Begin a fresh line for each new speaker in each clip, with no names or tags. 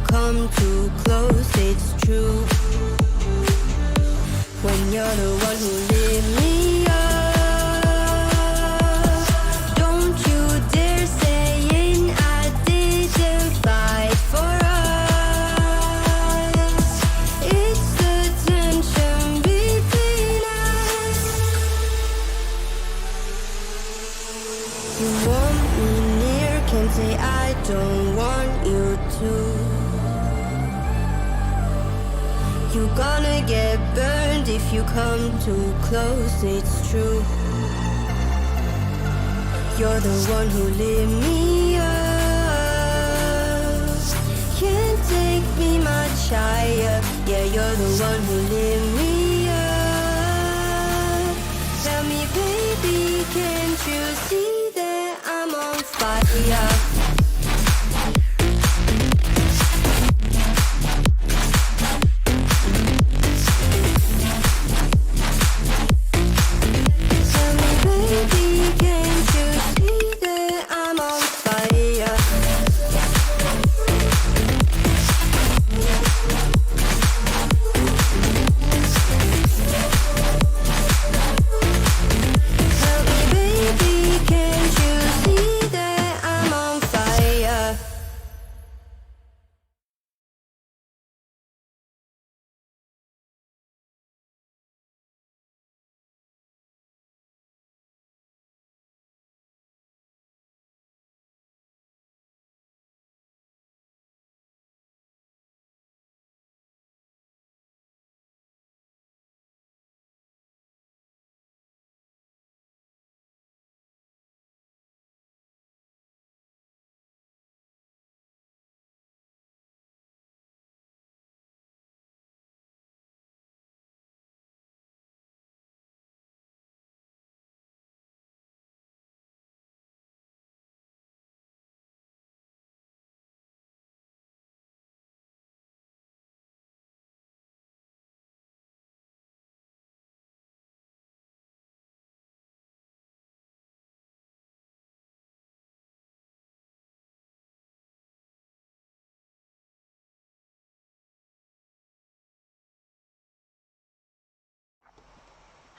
come too close, it's true. When you're the one who lit me up, don't you dare saying I didn't fight for us. It's the tension between us. You want me near, can't say I don't want you to. You're gonna get burned if you come too close, it's true. You're the one who lit me up. Can't take me much higher. Yeah, you're the one who lit me up. Tell me, baby, can't you see that I'm on fire?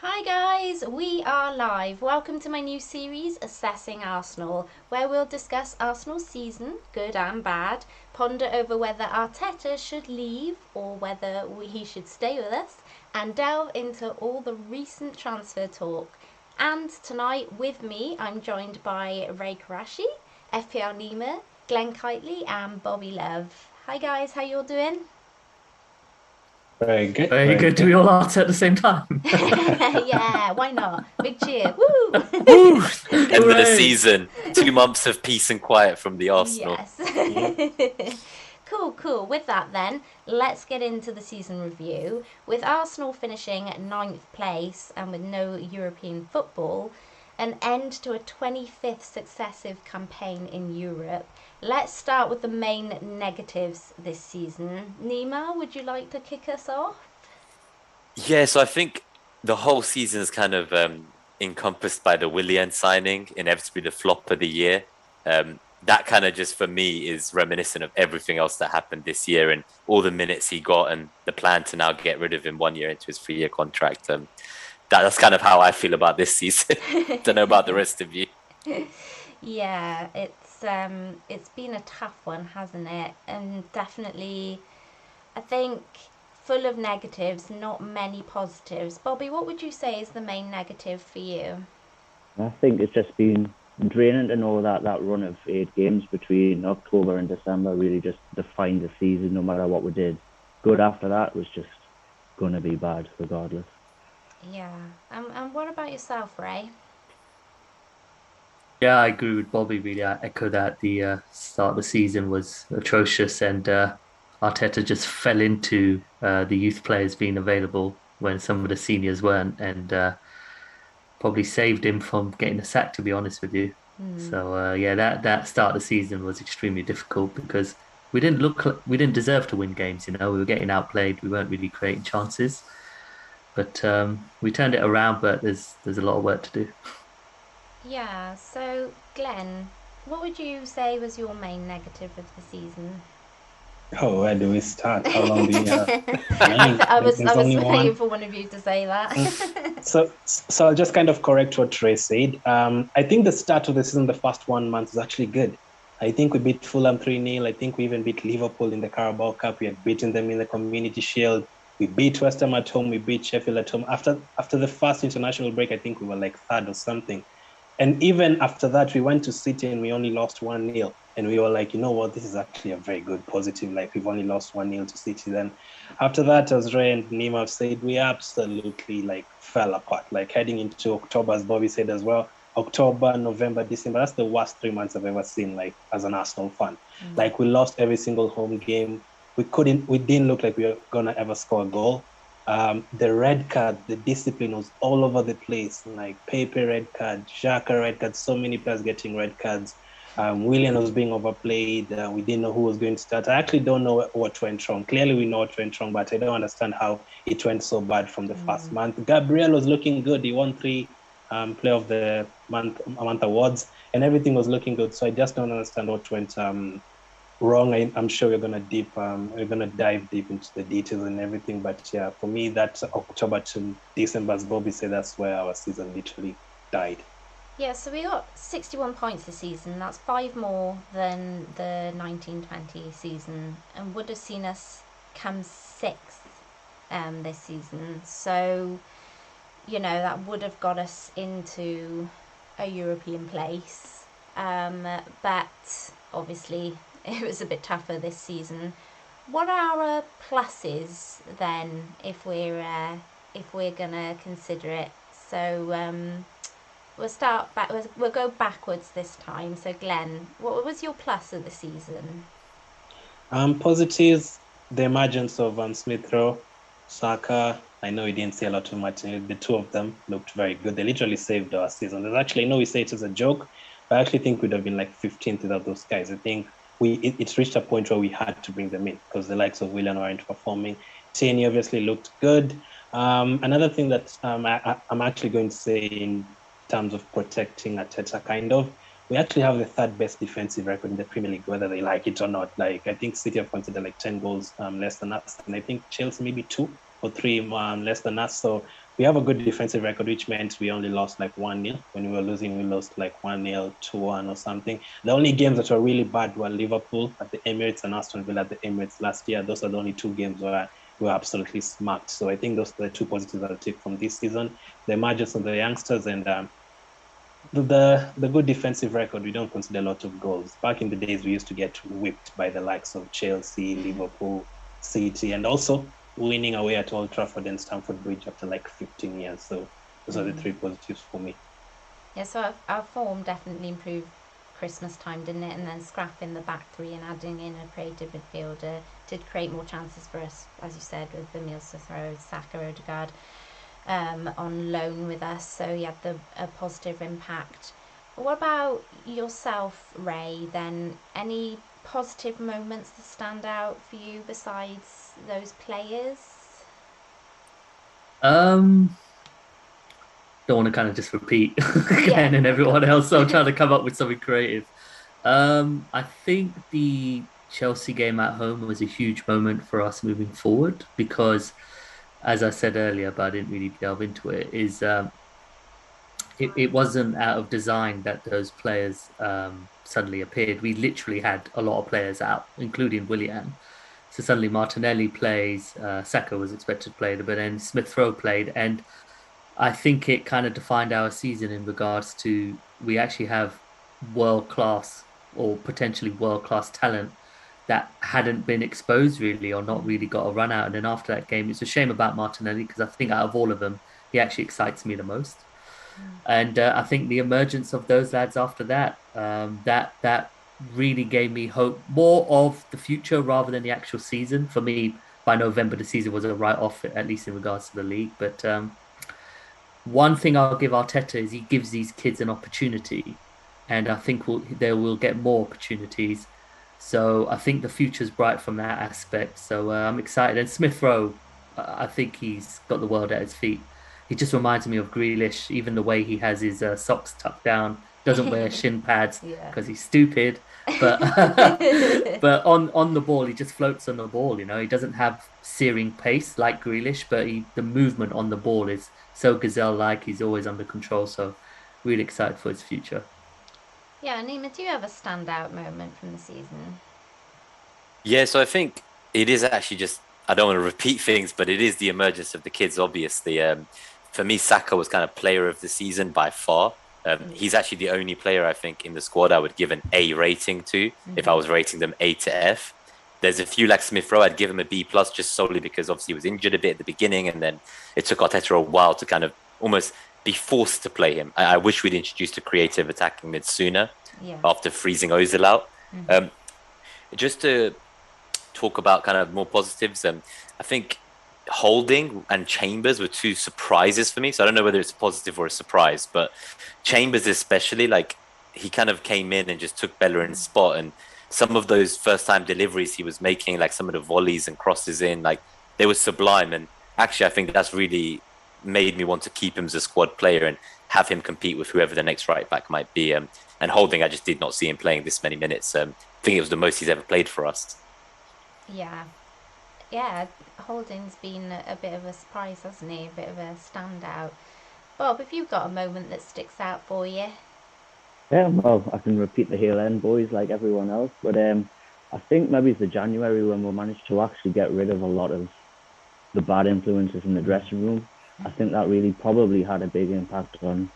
Hi guys, we are live. Welcome to my new series, Assessing Arsenal, where we'll discuss Arsenal's season, good and bad, ponder over whether Arteta should leave or whether he should stay with us, and delve into all the recent transfer talk. And tonight with me, I'm joined by Ray Karashi, FPL Nima, Glenn Kitely and Bobby Love. Hi guys, how you all doing?
Very good.
Very good. Do we all answer at the same time?
Yeah, why not? Big cheer. Woo!
Woo!
End of the season. 2 months of peace and quiet from the Arsenal.
Yes. Cool. With that then, let's get into the season review. With Arsenal finishing 9th place and with no European football, an end to a 25th successive campaign in Europe. Let's start with the main negatives this season. Nima, would you like to kick us off?
Yeah, so I think the whole season is kind of encompassed by the Willian signing, inevitably the flop of the year. That kind of just for me is reminiscent of everything else that happened this year and all the minutes he got and the plan to now get rid of him 1 year into his 3-year contract. That's kind of how I feel about this season. Don't know about the rest of you.
Yeah, it's been a tough one, hasn't it? And definitely, I think, full of negatives, not many positives. Bobby, what would you say is the main negative for you?
I think it's just been draining to know that run of 8 games between October and December really just defined the season. No matter what we did, good after that was just going to be bad regardless.
Yeah. And what about yourself, Ray?
Yeah, I agree with Bobby. Really, I echo that. The start of the season was atrocious, and Arteta just fell into the youth players being available when some of the seniors weren't, and probably saved him from getting a sack. To be honest with you, so yeah, that start of the season was extremely difficult because we didn't deserve to win games. We were getting outplayed. We weren't really creating chances, but we turned it around. But there's a lot of work to do.
Yeah, so Glenn, what would you say was your main negative of the season?
Oh, where do we start? How long do we have? Man,
I was
there's only
waiting
one.
for one of you to say that.
So I'll just kind of correct what Trey said. I think the start of the season, the first 1 month, was actually good. I think we beat Fulham 3-0. I think we even beat Liverpool in the Carabao Cup. We had beaten them in the Community Shield. We beat West Ham at home. We beat Sheffield at home. After the first international break, I think we were like third or something. And even after that, we went to City and we only lost 1-0. And we were like, you know what, this is actually a very good positive. Like, we've only lost 1-0 to City. Then after that, as Ray and Nima have said, we absolutely like fell apart. Like, heading into October, as Bobby said as well, October, November, December, that's the worst 3 months I've ever seen, like, as an Arsenal fan. Like, we lost every single home game. We didn't look like we were gonna ever score a goal. The red card, the discipline was all over the place. Like Pepe red card, Xhaka red card, so many players getting red cards. Willian was being overplayed. We didn't know who was going to start. I actually don't know what went wrong. Clearly, we know what went wrong, but I don't understand how it went so bad from the first month. Gabriel was looking good. He won 3 Player of the month awards, and everything was looking good. So I just don't understand what went wrong. I'm sure we're gonna dive deep into the details and everything. But yeah, for me, that's October to December, as Bobby said, that's where our season literally died.
Yeah, so we got 61 points this season. That's 5 more than the 1920 season, and would have seen us come 6th this season. So, that would have got us into a European place. But obviously, it was a bit tougher this season. What are our pluses then, if we're gonna consider it? So we'll start back. We'll go backwards this time. So Glenn, what was your plus of the season?
Positives, the emergence of Smith Rowe, Saka. I know we didn't see a lot of Martinelli. The two of them looked very good. They literally saved our season. There's actually, I know we say it as a joke, but I actually think we'd have been like 15th without those guys. I think it's reached a point where we had to bring them in because the likes of Willian weren't performing. Tierney obviously looked good. Another thing that I'm actually going to say in terms of protecting Arteta, kind of, we actually have the third best defensive record in the Premier League, whether they like it or not. Like, I think City have considered like 10 goals less than us, and I think Chelsea maybe 2 or 3 less than us. So we have a good defensive record, which meant we only lost like 1-0. When we were losing, we lost like 1-0, 2-1 or something. The only games that were really bad were Liverpool at the Emirates and Aston Villa at the Emirates last year. Those are the only 2 games where we were absolutely smacked. So I think those are the 2 positives I'll take from this season. The emergence of the youngsters and the good defensive record. We don't consider a lot of goals. Back in the days, we used to get whipped by the likes of Chelsea, Liverpool, City, and also winning away at Old Trafford and Stamford Bridge after like 15 years. So those are the 3 positives for me.
Yeah, so our form definitely improved Christmas time, didn't it? And then scrapping the back 3 and adding in a creative midfielder did create more chances for us, as you said, with Emile Smith Rowe, Saka, Odegaard on loan with us. So you had a positive impact. What about yourself, Ray, then? Any positive moments that stand out for you besides those players?
Don't want to kind of just repeat Ken and everyone else, so I'm trying to come up with something creative. I think the Chelsea game at home was a huge moment for us moving forward because, as I said earlier, but I didn't really delve into it, is it wasn't out of design that those players suddenly appeared. We literally had a lot of players out, including Willian. So suddenly Martinelli plays, Saka was expected to play, but then Smith Rowe played, and I think it kind of defined our season in regards to we actually have world-class or potentially world-class talent that hadn't been exposed really or not really got a run out. And then after that game, it's a shame about Martinelli because I think out of all of them, he actually excites me the most. And I think the emergence of those lads after that, that really gave me hope more of the future rather than the actual season. For me, by November, the season was a write-off, at least in regards to the league. But one thing I'll give Arteta is he gives these kids an opportunity, and I think they will get more opportunities. So I think the future's bright from that aspect. So I'm excited. And Smith Rowe, I think he's got the world at his feet. He just reminds me of Grealish, even the way he has his socks tucked down, doesn't wear shin pads because he's stupid. but but on the ball, he just floats on the ball. He doesn't have searing pace like Grealish, but the movement on the ball is so gazelle-like. He's always under control. So really excited for his future.
Yeah, Nima, do you have a standout moment from the season?
Yeah, so I think it is actually just, I don't want to repeat things, but it is the emergence of the kids, obviously. For me, Saka was kind of player of the season by far. He's actually the only player, I think, in the squad I would give an A rating to if I was rating them A to F. There's a few like Smith Rowe, I'd give him a B plus just solely because obviously he was injured a bit at the beginning, and then it took Arteta a while to kind of almost be forced to play him. I wish we'd introduced a creative attacking mid sooner after freezing Ozil out. Just to talk about kind of more positives, I think Holding and Chambers were two surprises for me. So I don't know whether it's a positive or a surprise, but Chambers especially, like he kind of came in and just took Bellerin's spot, and some of those first time deliveries he was making, like some of the volleys and crosses in, like they were sublime. And actually I think that's really made me want to keep him as a squad player and have him compete with whoever the next right back might be. And Holding, I just did not see him playing this many minutes. I think it was the most he's ever played for us.
Yeah, Holding's been a bit of a surprise, hasn't he? A bit of a standout. Bob, have you got a moment that sticks out for you?
Yeah, well, I can repeat the Hill End boys like everyone else, but I think maybe it's the January when we managed to actually get rid of a lot of the bad influences in the dressing room. I think that really probably had a big impact on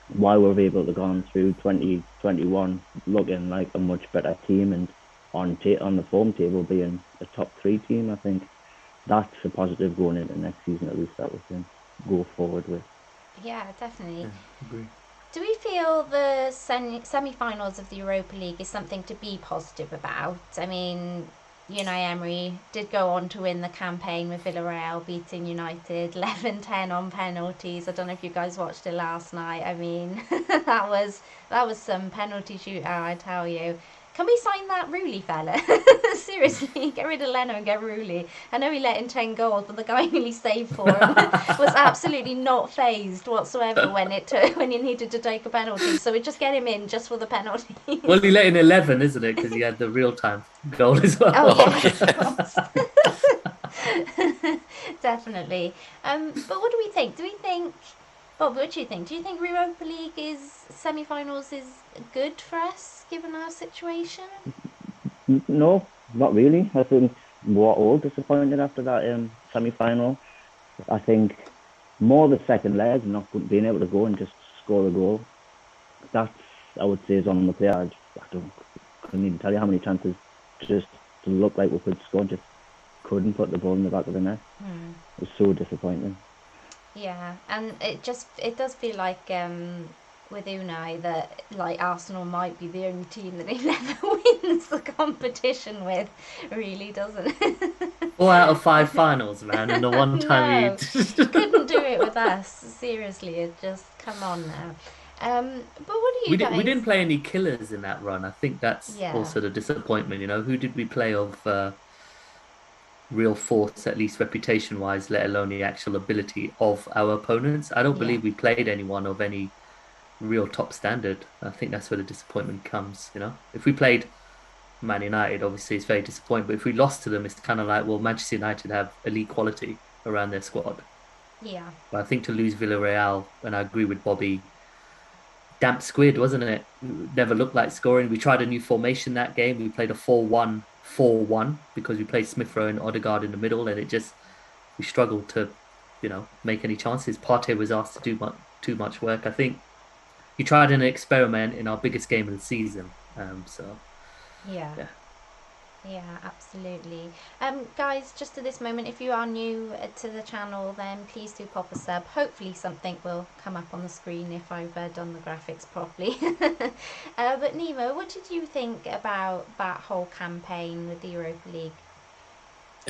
why we were able to go through 2021 looking like a much better team, and on the form table being a top 3 team. I think that's a positive going into next season, at least that we can go forward with.
Yeah, definitely.
Agree.
Do we feel the semi-finals of the Europa League is something to be positive about? I mean, Unai Emery did go on to win the campaign with Villarreal, beating United 11-10 on penalties. I don't know if you guys watched it last night. I mean, that was some penalty shootout, I tell you. Can we sign that Rooney fella? Seriously, get rid of Leno and get Rooney. I know he let in 10 goals, but the guy who he saved for him was absolutely not phased whatsoever when he needed to take a penalty. So we just get him in just for the penalty.
Well, he let in 11, isn't it? Because he had the real-time goal as well.
Oh, yes, of course. Definitely. But what do we think? Bob, what do you think? Do you think Europa League semi-finals is good for us, given our situation?
No, not really. I think we're all disappointed after that semi-final. I think more the second leg, not being able to go and just score a goal. That's, I would say, is on the player. I couldn't even tell you how many chances just to look like we could score, just couldn't put the ball in the back of the net. It was so disappointing.
Yeah, and it does feel like with Unai that like Arsenal might be the only team that he never wins the competition with, really, doesn't it?
4 out of 5 finals, man, and the one time
he couldn't do it with us. Seriously, it just come on now. But what do you guys?
We didn't play any killers in that run. I think that's also the disappointment. Who did we play of real force, at least reputation-wise, let alone the actual ability of our opponents? I don't believe we played anyone of any real top standard. I think that's where the disappointment comes. If we played Man United, obviously it's very disappointing, but if we lost to them, it's kind of like, well, Manchester United have elite quality around their squad.
Yeah.
But I think to lose Villarreal, and I agree with Bobby, damp squid, wasn't it? Never looked like scoring. We tried a new formation that game. We played a 4-1-4-1 because we played Smith Rowe and Odegaard in the middle, and we struggled to, make any chances. Partey was asked to do too much work. I think he tried an experiment in our biggest game of the season.
Yeah, absolutely. Guys, just at this moment, if you are new to the channel, then please do pop a sub. Hopefully something will come up on the screen if I've done the graphics properly. But Nemo, what did you think about that whole campaign with the Europa League?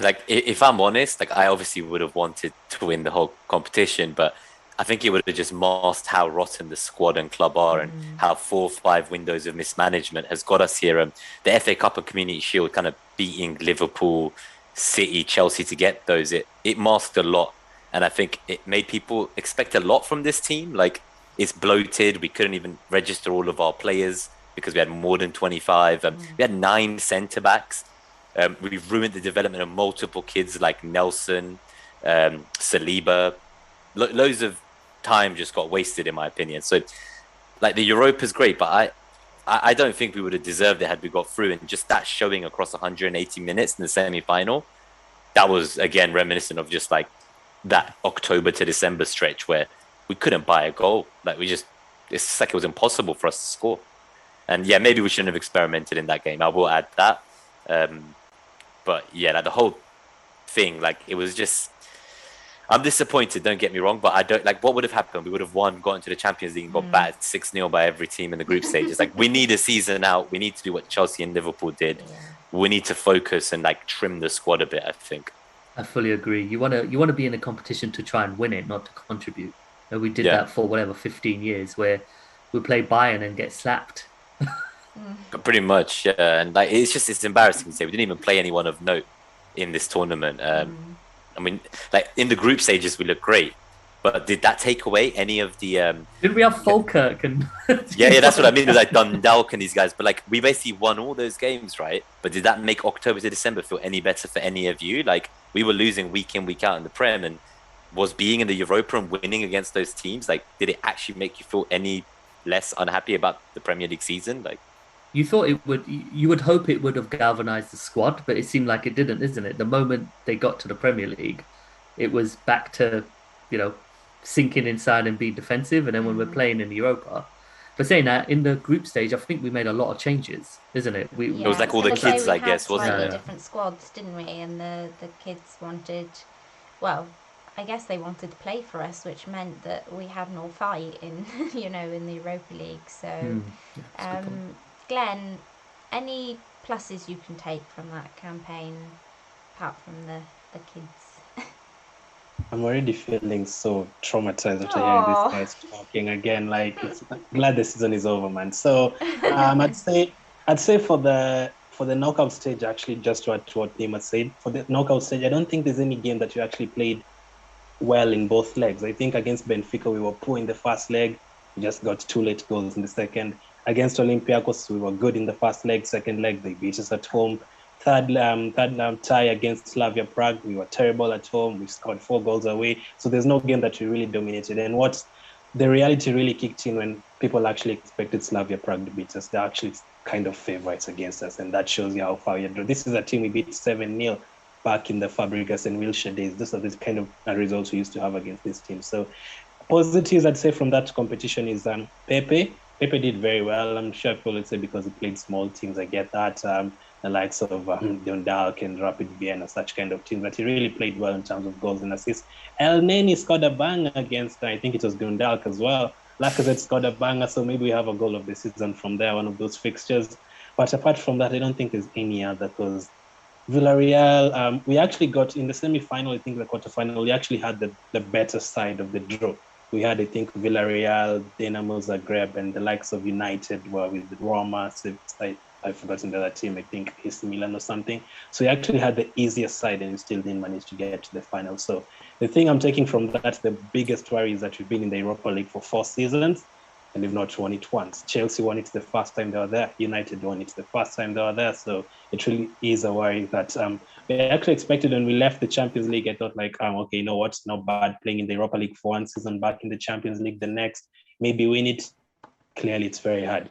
Like, if I'm honest, like I obviously would have wanted to win the whole competition, but I think it would have just masked how rotten the squad and club are, and how 4 or 5 windows of mismanagement has got us here. The FA Cup and Community Shield kind of beating Liverpool, City, Chelsea to get those, it masked a lot. And I think it made people expect a lot from this team. Like, it's bloated. We couldn't even register all of our players. because we had more than 25. We had 9 centre backs. We've ruined the development of multiple kids like Nelson, Saliba. Loads of time just got wasted, in my opinion. So, like, the Europa's great, but I don't think we would have deserved it had we got through. And just that showing across 180 minutes in the semi-final, that was, again, reminiscent of just like that October to December stretch where we couldn't buy a goal. Like, it's just like it was impossible for us to score. And yeah, maybe we shouldn't have experimented in that game. I will add that. But yeah, like the whole thing, like it was just, I'm disappointed, don't get me wrong, but I don't like what would have happened. We would have won, got into the Champions League and got battered 6-0 by every team in the group stages. Like, we need a season out. We need to do what Chelsea and Liverpool did. Yeah. We need to focus and like trim the squad a bit, I think.
I fully agree. You want to be in a competition to try and win it, not to contribute. And we did that for 15 years where we play Bayern and get slapped.
Pretty much, yeah. And like it's embarrassing to say we didn't even play anyone of note in this tournament. I mean, like in the group stages, we looked great, but did that take away any of the?
Did we have Falkirk and?
yeah, that's what I mean. It was like Dundalk and these guys, but like we basically won all those games, right? But did that make October to December feel any better for any of you? Like, we were losing week in, week out in the Prem, and was being in the Europa and winning against those teams, like, did it actually make you feel any less unhappy about the Premier League season? Like,
you thought it would, you would hope it would have galvanised the squad, but it seemed like it didn't, isn't it? The moment they got to the Premier League, it was back to, sinking inside and being defensive. And then when we're playing in the Europa, but saying that, in the group stage, I think we made a lot of changes, isn't it?
It was like all the kids, I guess, wasn't it?
Different squads, didn't we? And the kids wanted, well, I guess they wanted to play for us, which meant that we had no fight in, in the Europa League. So, Glenn, any pluses you can take from that campaign, apart from the kids?
I'm already feeling so traumatized after hearing these guys talking again. Like, I'm glad the season is over, man. So, I'd say for the knockout stage, actually, just what Nima said, for the knockout stage, I don't think there's any game that you actually played well in both legs. I think against Benfica, we were poor in the first leg. We just got 2 late goals in the second. Against Olympiacos, we were good in the first leg. Second leg, they beat us at home. Third tie against Slavia Prague, we were terrible at home. We scored 4 goals away. So there's no game that we really dominated. And what the reality really kicked in when people actually expected Slavia Prague to beat us. They're actually kind of favorites against us, and that shows you how far we are. This is a team we beat 7-0 back in the Fabregas and Wilshere days. Those are the kind of results we used to have against this team. So positives, I'd say, from that competition is Pepe. Pepe did very well. I'm sure people would say because he played small teams. I get that. The likes of Dundalk and Rapid Vienna, such kind of teams, but he really played well in terms of goals and assists. El Neni scored a banger against, I think it was Dundalk as well. Lacazette scored a banger, so maybe we have a goal of the season from there, one of those fixtures. But apart from that, I don't think there's any other, because Villarreal, we actually got in the semi-final, I think the quarterfinal, we actually had the better side of the draw. We had, I think, Villarreal, Dinamo Zagreb, and the likes of United were with Roma. I've forgotten the other team, I think AC Milan or something. So we actually had the easiest side, and we still didn't manage to get to the final. So the thing I'm taking from that, the biggest worry is that we've been in the Europa League for 4 seasons, and they've not won it once. Chelsea won it the first time they were there. United won it the first time they were there. So it really is a worry that we actually expected when we left the Champions League. I thought, like, okay, you know what? It's not bad playing in the Europa League for 1 season, back in the Champions League the next, maybe win it. Clearly, it's very hard.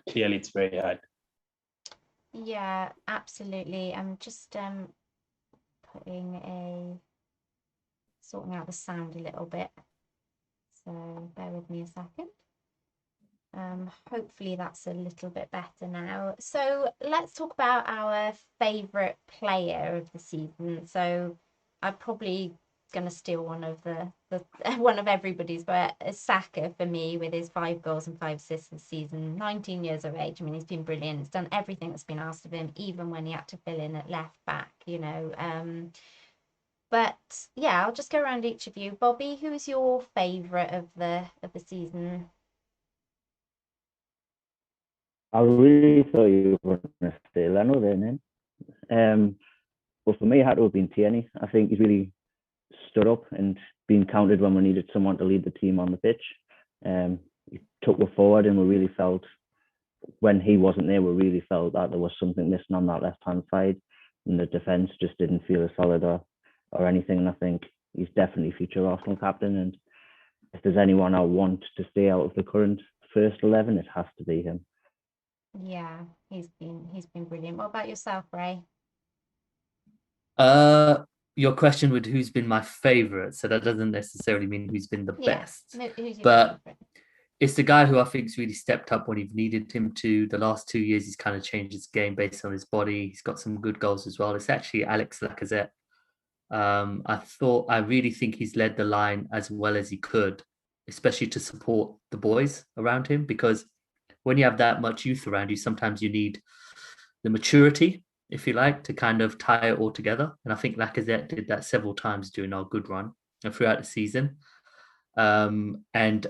Yeah, absolutely. I'm just sorting out the sound a little bit. So bear with me a second. Hopefully that's a little bit better now. So let's talk about our favourite player of the season. So I'm probably going to steal one of one of everybody's, but Saka for me, with his 5 goals and 5 assists this season, 19 years of age. I mean, he's been brilliant. He's done everything that's been asked of him, even when he had to fill in at left back, But yeah, I'll just go around each of you. Bobby, who is your favourite of the season?
I really thought you were going to say Leno then. But for me, it had to have been Tierney. I think he's really stood up and been counted when we needed someone to lead the team on the pitch. He took us forward, and we really felt when he wasn't there, we really felt that there was something missing on that left-hand side, and the defence just didn't feel as solid or anything. And I think he's definitely future Arsenal captain. And if there's anyone I want to stay out of the current first 11, it has to be him.
Yeah, he's been brilliant. What about yourself, Ray?
Your question with who's been my favourite, so that doesn't necessarily mean who's been the best.
No, who's your
But
favourite?
it's the guy who I think's really stepped up when you've needed him to. The last 2 years, he's kind of changed his game based on his body. He's got some good goals as well. It's actually Allx Lacazette. I really think he's led the line as well as he could, especially to support the boys around him, because when you have that much youth around you, sometimes you need the maturity, if you like, to kind of tie it all together. And I think Lacazette did that several times during our good run and throughout the season. And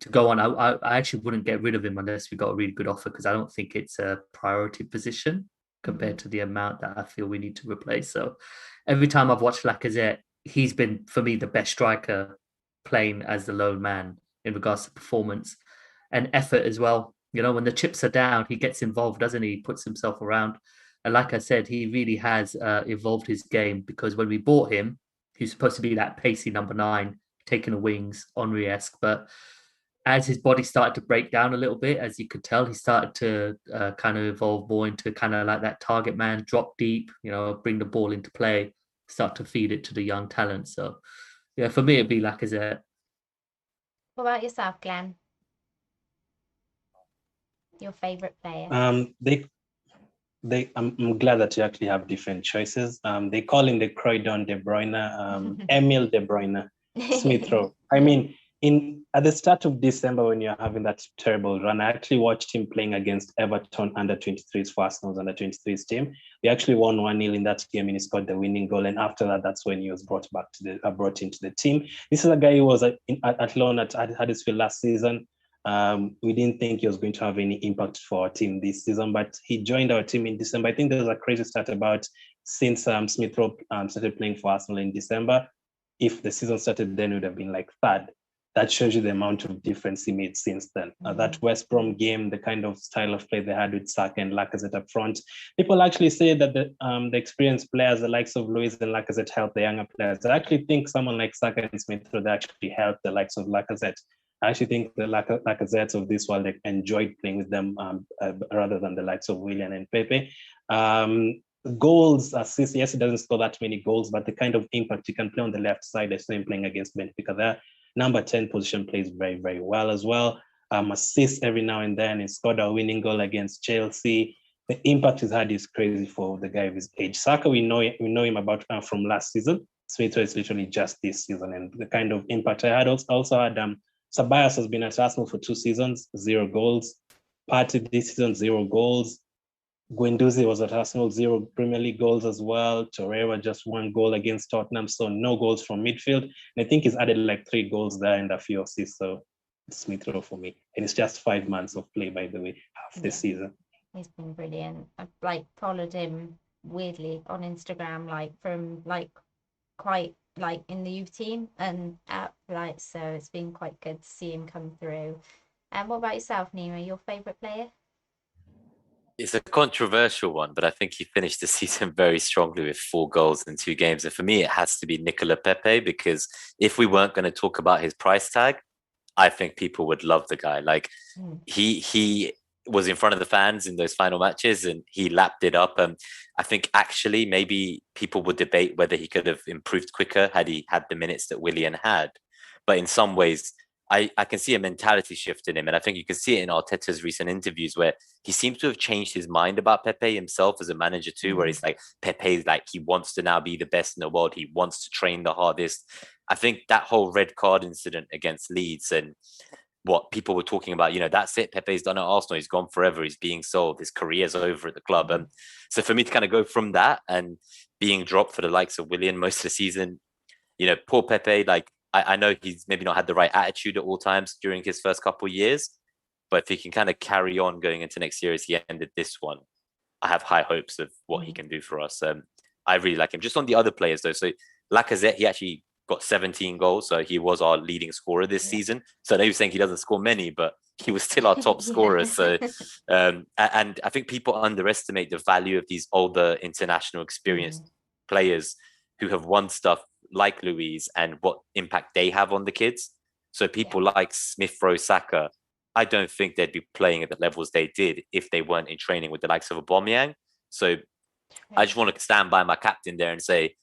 to go on, I actually wouldn't get rid of him unless we got a really good offer, because I don't think it's a priority position compared to the amount that I feel we need to replace. So every time I've watched Lacazette, he's been, for me, the best striker playing as the lone man in regards to performance and effort as well. You know, when the chips are down, he gets involved, doesn't he? He puts himself around. And like I said, he really has evolved his game, because when we bought him, he was supposed to be that pacey number 9, taking the wings, Henry-esque. But as his body started to break down a little bit, as you could tell, he started to kind of evolve more into kind of like that target man, drop deep, you know, bring the ball into play, start to feed it to the young talent. So, yeah, for me, it'd be Lacazette.
What about yourself, Glenn? Your favourite player?
I'm glad that you actually have different choices. They call him the Croydon De Bruyne, Emil De Bruyne, Smith Rowe. I mean, at the start of December, when you're having that terrible run, I actually watched him playing against Everton under-23s for Arsenal's under-23s team. They actually won 1-0 in that game, and he scored the winning goal. And after that, that's when he was brought into the team. This is a guy who was at loan at Huddersfield last season. We didn't think he was going to have any impact for our team this season, but he joined our team in December. I think there was a crazy stat about since Smith Rowe started playing for Arsenal in December. If the season started then, it would have been like third. That shows you the amount of difference he made since then. That West Brom game, the kind of style of play they had with Saka and Lacazette up front. People actually say that the experienced players, the likes of Luis and Lacazette, help the younger players. I actually think someone like Saka and Smith Rowe actually helped the likes of Lacazette. I actually think the Lacazettes of this world enjoyed playing with them rather than the likes of Willian and Pepe. Goals, assists, yes, he doesn't score that many goals, but the kind of impact he can play on the left side, I saw him playing against Benfica there. Number 10 position plays very, very well as well. Assists every now and then. He scored a winning goal against Chelsea. The impact he's had is crazy for the guy of his age. Saka, we know him about from last season. Smith is literally just this season, and the kind of impact I had also had. Ceballos has been at Arsenal for 2 seasons, 0 goals. Partey this season, 0 goals. Guendouzi was at Arsenal, 0 Premier League goals as well. Torreira just 1 goal against Tottenham, so no goals from midfield. And I think he's added like 3 goals there and a few assists, so it's Smith Rowe for me. And it's just 5 months of play, by the way, half this season.
He's been brilliant. I've followed him weirdly on Instagram, from quite in the youth team and so it's been quite good to see him come through. And what about yourself, Nima? Your favourite player?
It's a controversial one, but I think he finished the season very strongly with 4 goals in 2 games. And for me, it has to be Nicola Pepe, because if we weren't going to talk about his price tag, I think people would love the guy. He was in front of the fans in those final matches and he lapped it up. I think actually maybe people would debate whether he could have improved quicker had he had the minutes that Willian had. But in some ways, I can see a mentality shift in him. And I think you can see it in Arteta's recent interviews where he seems to have changed his mind about Pepe himself as a manager too, where he's like, Pepe's he wants to now be the best in the world. He wants to train the hardest. I think that whole red card incident against Leeds and what people were talking about, that's it. Pepe's done at Arsenal. He's gone forever. He's being sold. His career's over at the club. So for me to kind of go from that and being dropped for the likes of Willian most of the season, poor Pepe, I know he's maybe not had the right attitude at all times during his first couple of years, but if he can kind of carry on going into next year as he ended this one, I have high hopes of what he can do for us. I really like him. Just on the other players though, so Lacazette, he actually got 17 goals. So he was our leading scorer this season. So I know he was saying he doesn't score many, but he was still our top scorer. So, and I think people underestimate the value of these older international experienced players who have won stuff like Louise and what impact they have on the kids. So people like Smith Rowe, Saka, I don't think they'd be playing at the levels they did if they weren't in training with the likes of Aubameyang. So I just want to stand by my captain there and say,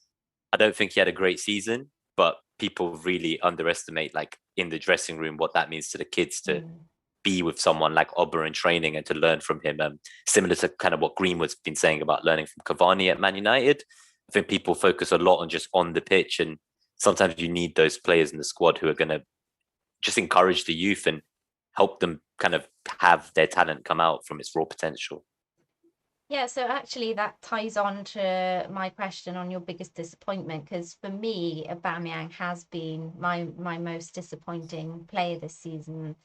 I don't think he had a great season, but people really underestimate, like in the dressing room, what that means to the kids to be with someone like Oba in training and to learn from him. Similar to kind of what Greenwood's been saying about learning from Cavani at Man United. I think people focus a lot on just on the pitch, and sometimes you need those players in the squad who are going to just encourage the youth and help them kind of have their talent come out from its raw potential.
Yeah, so actually that ties on to my question on your biggest disappointment, because for me, Aubameyang has been my most disappointing player this season.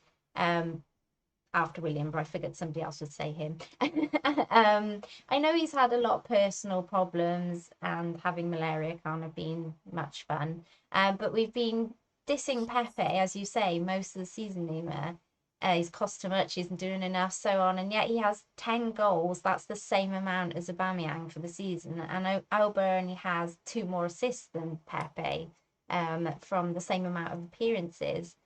After William, but I figured somebody else would say him. I know he's had a lot of personal problems, and having malaria can't have been much fun. But we've been dissing Pepe, as you say, most of the season, Nima. He's cost too much, he isn't doing enough, so on. And yet he has 10 goals. That's the same amount as Aubameyang for the season. And Alba only has 2 more assists than Pepe from the same amount of appearances.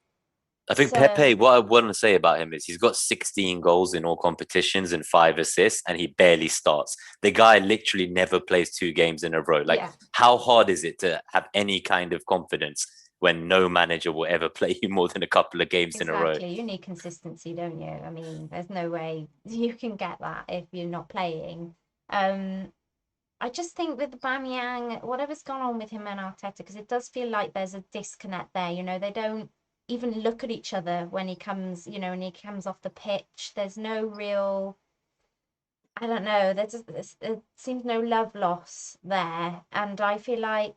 I think Pepe, what I want to say about him is he's got 16 goals in all competitions and 5 assists, and he barely starts. The guy literally never plays 2 games in a row. Like, how hard is it to have any kind of confidence when no manager will ever play you more than a couple of games in a row?
Exactly. You need consistency, don't you? I mean, there's no way you can get that if you're not playing. I just think with Aubameyang, whatever's gone on with him and Arteta, because it does feel like there's a disconnect there. You know, they don't even look at each other when he comes, you know, when he comes off the pitch. There's no real, I don't know, it seems no love loss there. And I feel like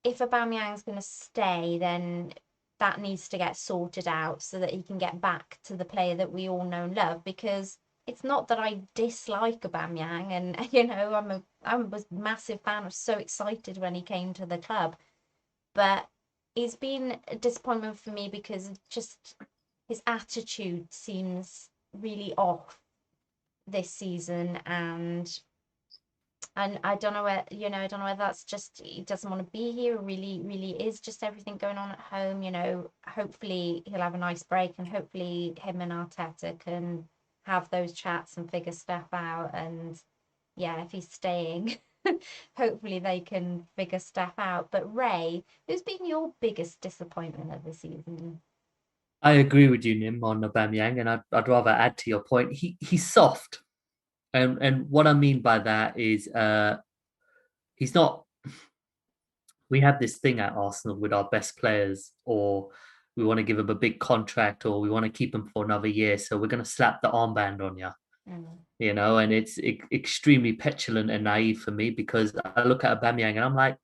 if Aubameyang's going to stay, then that needs to get sorted out so that he can get back to the player that we all know and love. Because it's not that I dislike Aubameyang, and you know, I was a massive fan. I was so excited when he came to the club, but he's been a disappointment for me because just his attitude seems really off this season, and I don't know where, you know, I don't know whether that's just he doesn't want to be here, or really is just everything going on at home. You know, hopefully he'll have a nice break, and hopefully him and Arteta can have those chats and figure stuff out. And yeah, if he's staying, hopefully they can figure stuff out. But Ray, who's been your biggest disappointment of the season?
I agree with you, Nim, on Aubameyang, and I'd rather add to your point. He's soft, and what I mean by that is he's not. We have this thing at Arsenal with our best players, or we want to give them a big contract, or we want to keep them for another year, so we're going to slap the armband on you. You know, and it's extremely petulant and naive for me, because I look at Aubameyang and I'm like,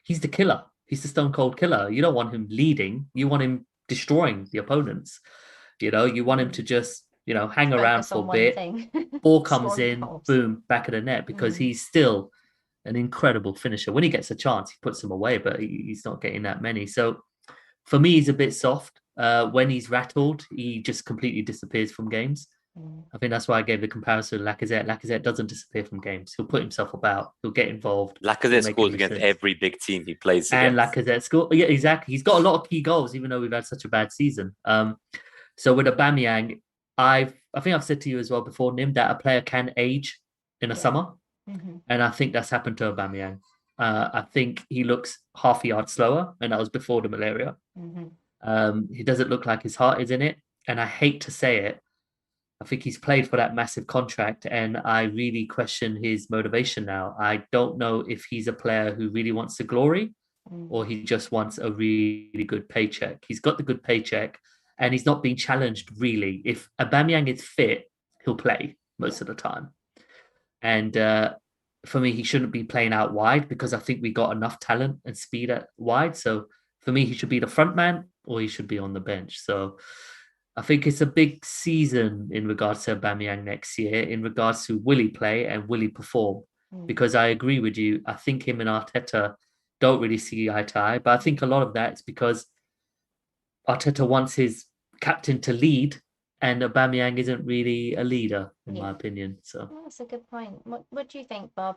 he's the killer. He's the stone cold killer. You don't want him leading. You want him destroying the opponents. You know, you want him to just, you know, hang around for a bit. Ball comes in, boom, back of the net, because he's still an incredible finisher. When he gets a chance, he puts them away, but he's not getting that many. So for me, he's a bit soft. When he's rattled, he just completely disappears from games. I think that's why I gave the comparison to Lacazette. Lacazette doesn't disappear from games. He'll put himself about. He'll get involved.
Lacazette scores against every big team he plays against.
And Lacazette scores. Yeah, exactly. He's got a lot of key goals, even though we've had such a bad season. So with Aubameyang, I think I've said to you as well before, Nim, that a player can age in a summer. And I think that's happened to Aubameyang. I think he looks half a yard slower, and that was before the malaria. He doesn't look like his heart is in it. And I hate to say it, I think he's played for that massive contract, and I really question his motivation now. I don't know if he's a player who really wants the glory, or he just wants a really good paycheck. He's got the good paycheck, and he's not being challenged really. If Aubameyang is fit, he'll play most of the time. And for me, he shouldn't be playing out wide, because I think we got enough talent and speed at wide. So for me, he should be the front man, or he should be on the bench. So I think it's a big season in regards to Aubameyang next year, in regards to will he play and will he perform? Because I agree with you. I think him and Arteta don't really see eye to eye. But I think a lot of that is because Arteta wants his captain to lead, and Aubameyang isn't really a leader, in my opinion. So
That's a good point. What do you think, Bob?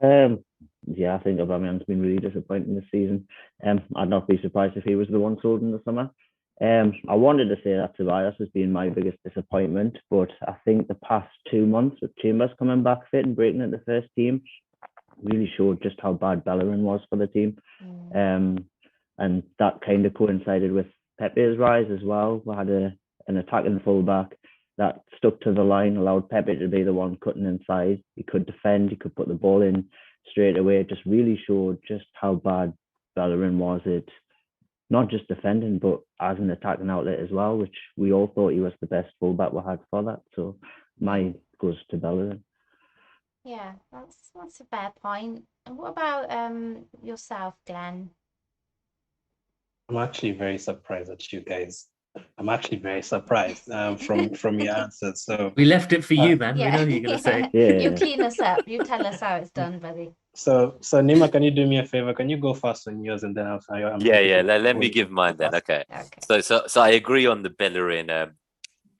Yeah, I think Aubameyang's been really disappointing this season. I'd not be surprised if he was the one sold in the summer. I wanted to say that Tobias has been my biggest disappointment, but I think the past 2 months with Chambers coming back fit and breaking into the first team really showed just how bad Bellerin was for the team. And that kind of coincided with Pepe's rise as well. We had an attacking fullback that stuck to the line, allowed Pepe to be the one cutting inside. He could defend, he could put the ball in straight away. It just really showed just how bad Bellerin was at not just defending, but as an attacking outlet as well, which we all thought he was the best fullback we had for that. So mine goes to Bellerin.
Yeah, that's a fair point. And what about yourself, Glenn?
I'm actually very surprised at you guys. I'm actually very surprised from your answers. So
we left it for you, man. We know you're gonna say.
Yeah.
You clean us up. You tell us how it's done, buddy.
So Nima, can you do me a favor? Can you go first on yours, and then I'll.
Let me give mine then. Okay. So I agree on the Bellerin.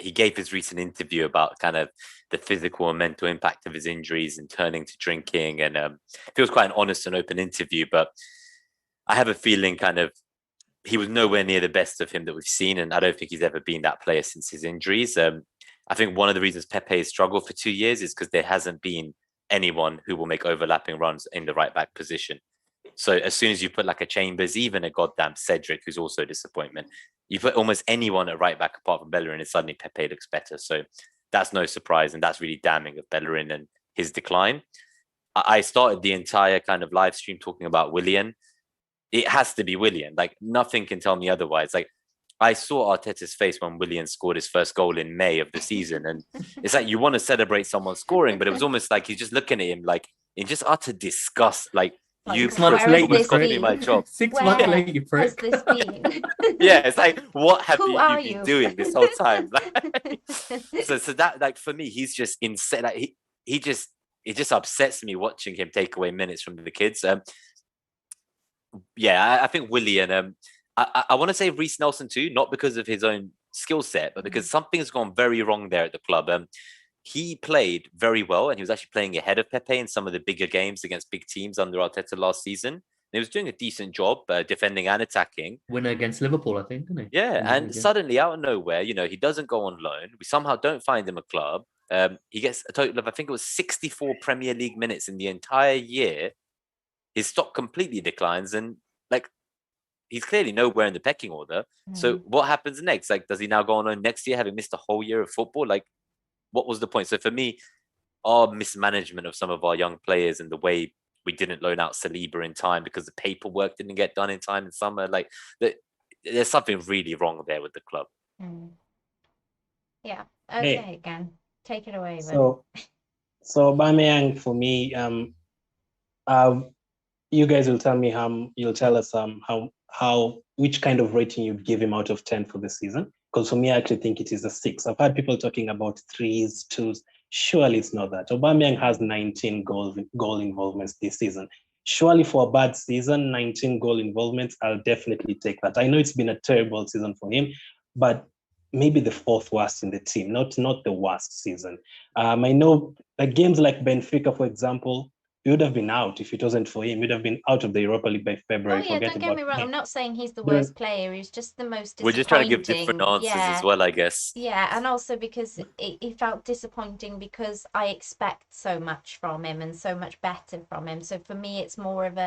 He gave his recent interview about kind of the physical and mental impact of his injuries and turning to drinking, and it was quite an honest and open interview. But I have a feeling kind of he was nowhere near the best of him that we've seen, and I don't think he's ever been that player since his injuries. I think one of the reasons Pepe has struggled for 2 years is because there hasn't been anyone who will make overlapping runs in the right back position. So as soon as you put like a Chambers, even a goddamn Cedric, who's also a disappointment, you put almost anyone at right back apart from Bellerin, and suddenly Pepe looks better. So that's no surprise, and that's really damning of Bellerin and his decline. I started the entire kind of live stream talking about Willian. It has to be Willian. Like, nothing can tell me otherwise. Like, I saw Arteta's face when Willian scored his first goal in May of the season, and it's like you want to celebrate someone scoring, but it was almost like he's just looking at him like in just utter disgust. Like, you
months late,
almost cost me my job.
6 months late, you prick.
Has this been?
Yeah, it's like, what have
Who
you
are
been
you?
doing this whole time? So that, like, for me, he's just insane. Like, it just upsets me watching him take away minutes from the kids. I think Willian. I want to say Reece Nelson too, not because of his own skill set, but because something has gone very wrong there at the club. He played very well, and he was actually playing ahead of Pepe in some of the bigger games against big teams under Arteta last season. And he was doing a decent job defending and attacking.
Winner against Liverpool, I think, didn't he?
Yeah, and suddenly out of nowhere, he doesn't go on loan. We somehow don't find him a club. He gets a total of, I think it was 64 Premier League minutes in the entire year. His stock completely declines, and like, he's clearly nowhere in the pecking order. So what happens next? Like, does he now go on loan next year, having missed a whole year of football? Like, what was the point? So for me, our mismanagement of some of our young players and the way we didn't loan out Saliba in time because the paperwork didn't get done in time in summer, like, there's something really wrong there with the club.
Yeah. Okay, again, take it away.
So Aubameyang, for me, you guys will tell me you'll tell us how which kind of rating you'd give him out of 10 for the season. Because for me, I actually think it is a 6. I've had people talking about 3s, 2s. Surely it's not that. Aubameyang has 19 goal involvements this season. Surely for a bad season, 19 goal involvements, I'll definitely take that. I know it's been a terrible season for him, but maybe the 4th worst in the team, not the worst season. I know like games like Benfica, for example, he would have been out if it wasn't for him. He'd have been out of the Europa League by February.
Oh yeah, don't get me wrong. I'm not saying he's the worst player. He's just the most disappointing.
We're just trying to give different answers as well, I guess.
Yeah, and also because it felt disappointing because I expect so much from him and so much better from him. So for me, it's more of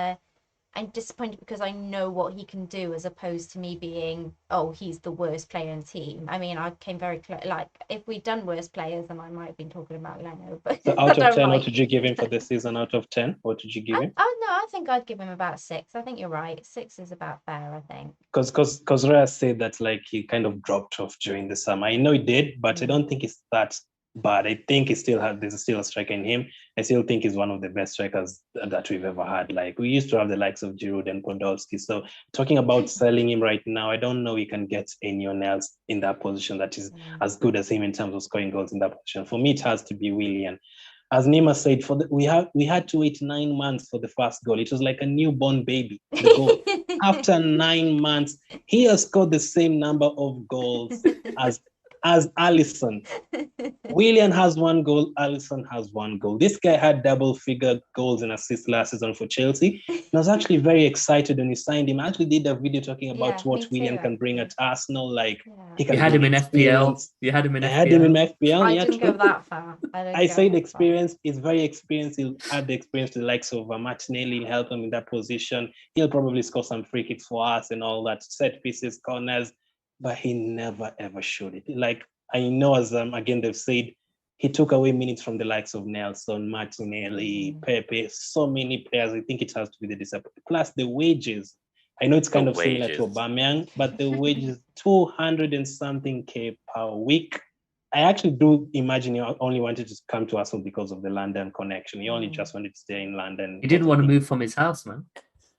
I'm disappointed because I know what he can do, as opposed to me being, oh, he's the worst player in the team. I mean, I came very close. Like, if we'd done worse players, then I might have been talking about Leno. But
so out of 10, what did you give him for this season? Out of 10, what did you give him?
Oh no, I think I'd give him about 6. I think you're right. 6 is about fair, I think.
Because Rhea said that like he kind of dropped off during the summer. I know he did, but I don't think it's that bad. I think there's still a striker in him. I still think he's one of the best strikers that we've ever had. Like, we used to have the likes of Giroud and Podolski. So talking about selling him right now, I don't know we can get anyone else in that position that is as good as him in terms of scoring goals in that position. For me, it has to be Willian. as Nima said, we had to wait 9 months for the first goal. It was like a newborn baby. The goal. After 9 months, he has scored the same number of goals as Alisson. Willian has 1 goal. Alisson has 1 goal. This guy had double-figure goals and assists last season for Chelsea. And I was actually very excited when we signed him. I actually did a video talking about what Willian can bring at Arsenal. Like he can.
You had him in FPL. You had him in FPL.
I had him in FPL.
I didn't go that far.
I said experience is very experienced. He'll add the experience to the likes of Martinelli. He'll help him in that position. He'll probably score some free kicks for us and all that, set pieces, corners. But he never ever showed it. Like I know, as again they've said, he took away minutes from the likes of Nelson, Martinelli, Pepe, so many players. I think it has to be the disappointment. Plus the wages. I know it's kind of similar to Aubameyang, but the wages 200 and something K per week. I actually do imagine he only wanted to come to Arsenal because of the London connection. He only just wanted to stay in London.
He didn't want to move from his house, man.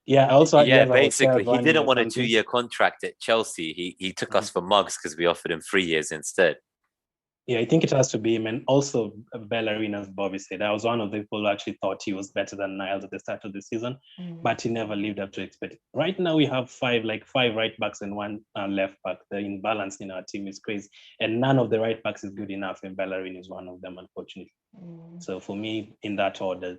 Yeah, also
basically he didn't want a 2-year contract at Chelsea. He took us for mugs because we offered him 3 years instead.
Yeah, I think it has to be him. And also Bellerin, as Bobby said, I was one of the people who actually thought he was better than Niles at the start of the season, but he never lived up to expectation. Right now we have 5 right backs and 1 left back. The imbalance in our team is crazy. And none of the right backs is good enough, and Bellerin is one of them, unfortunately. So for me, in that order,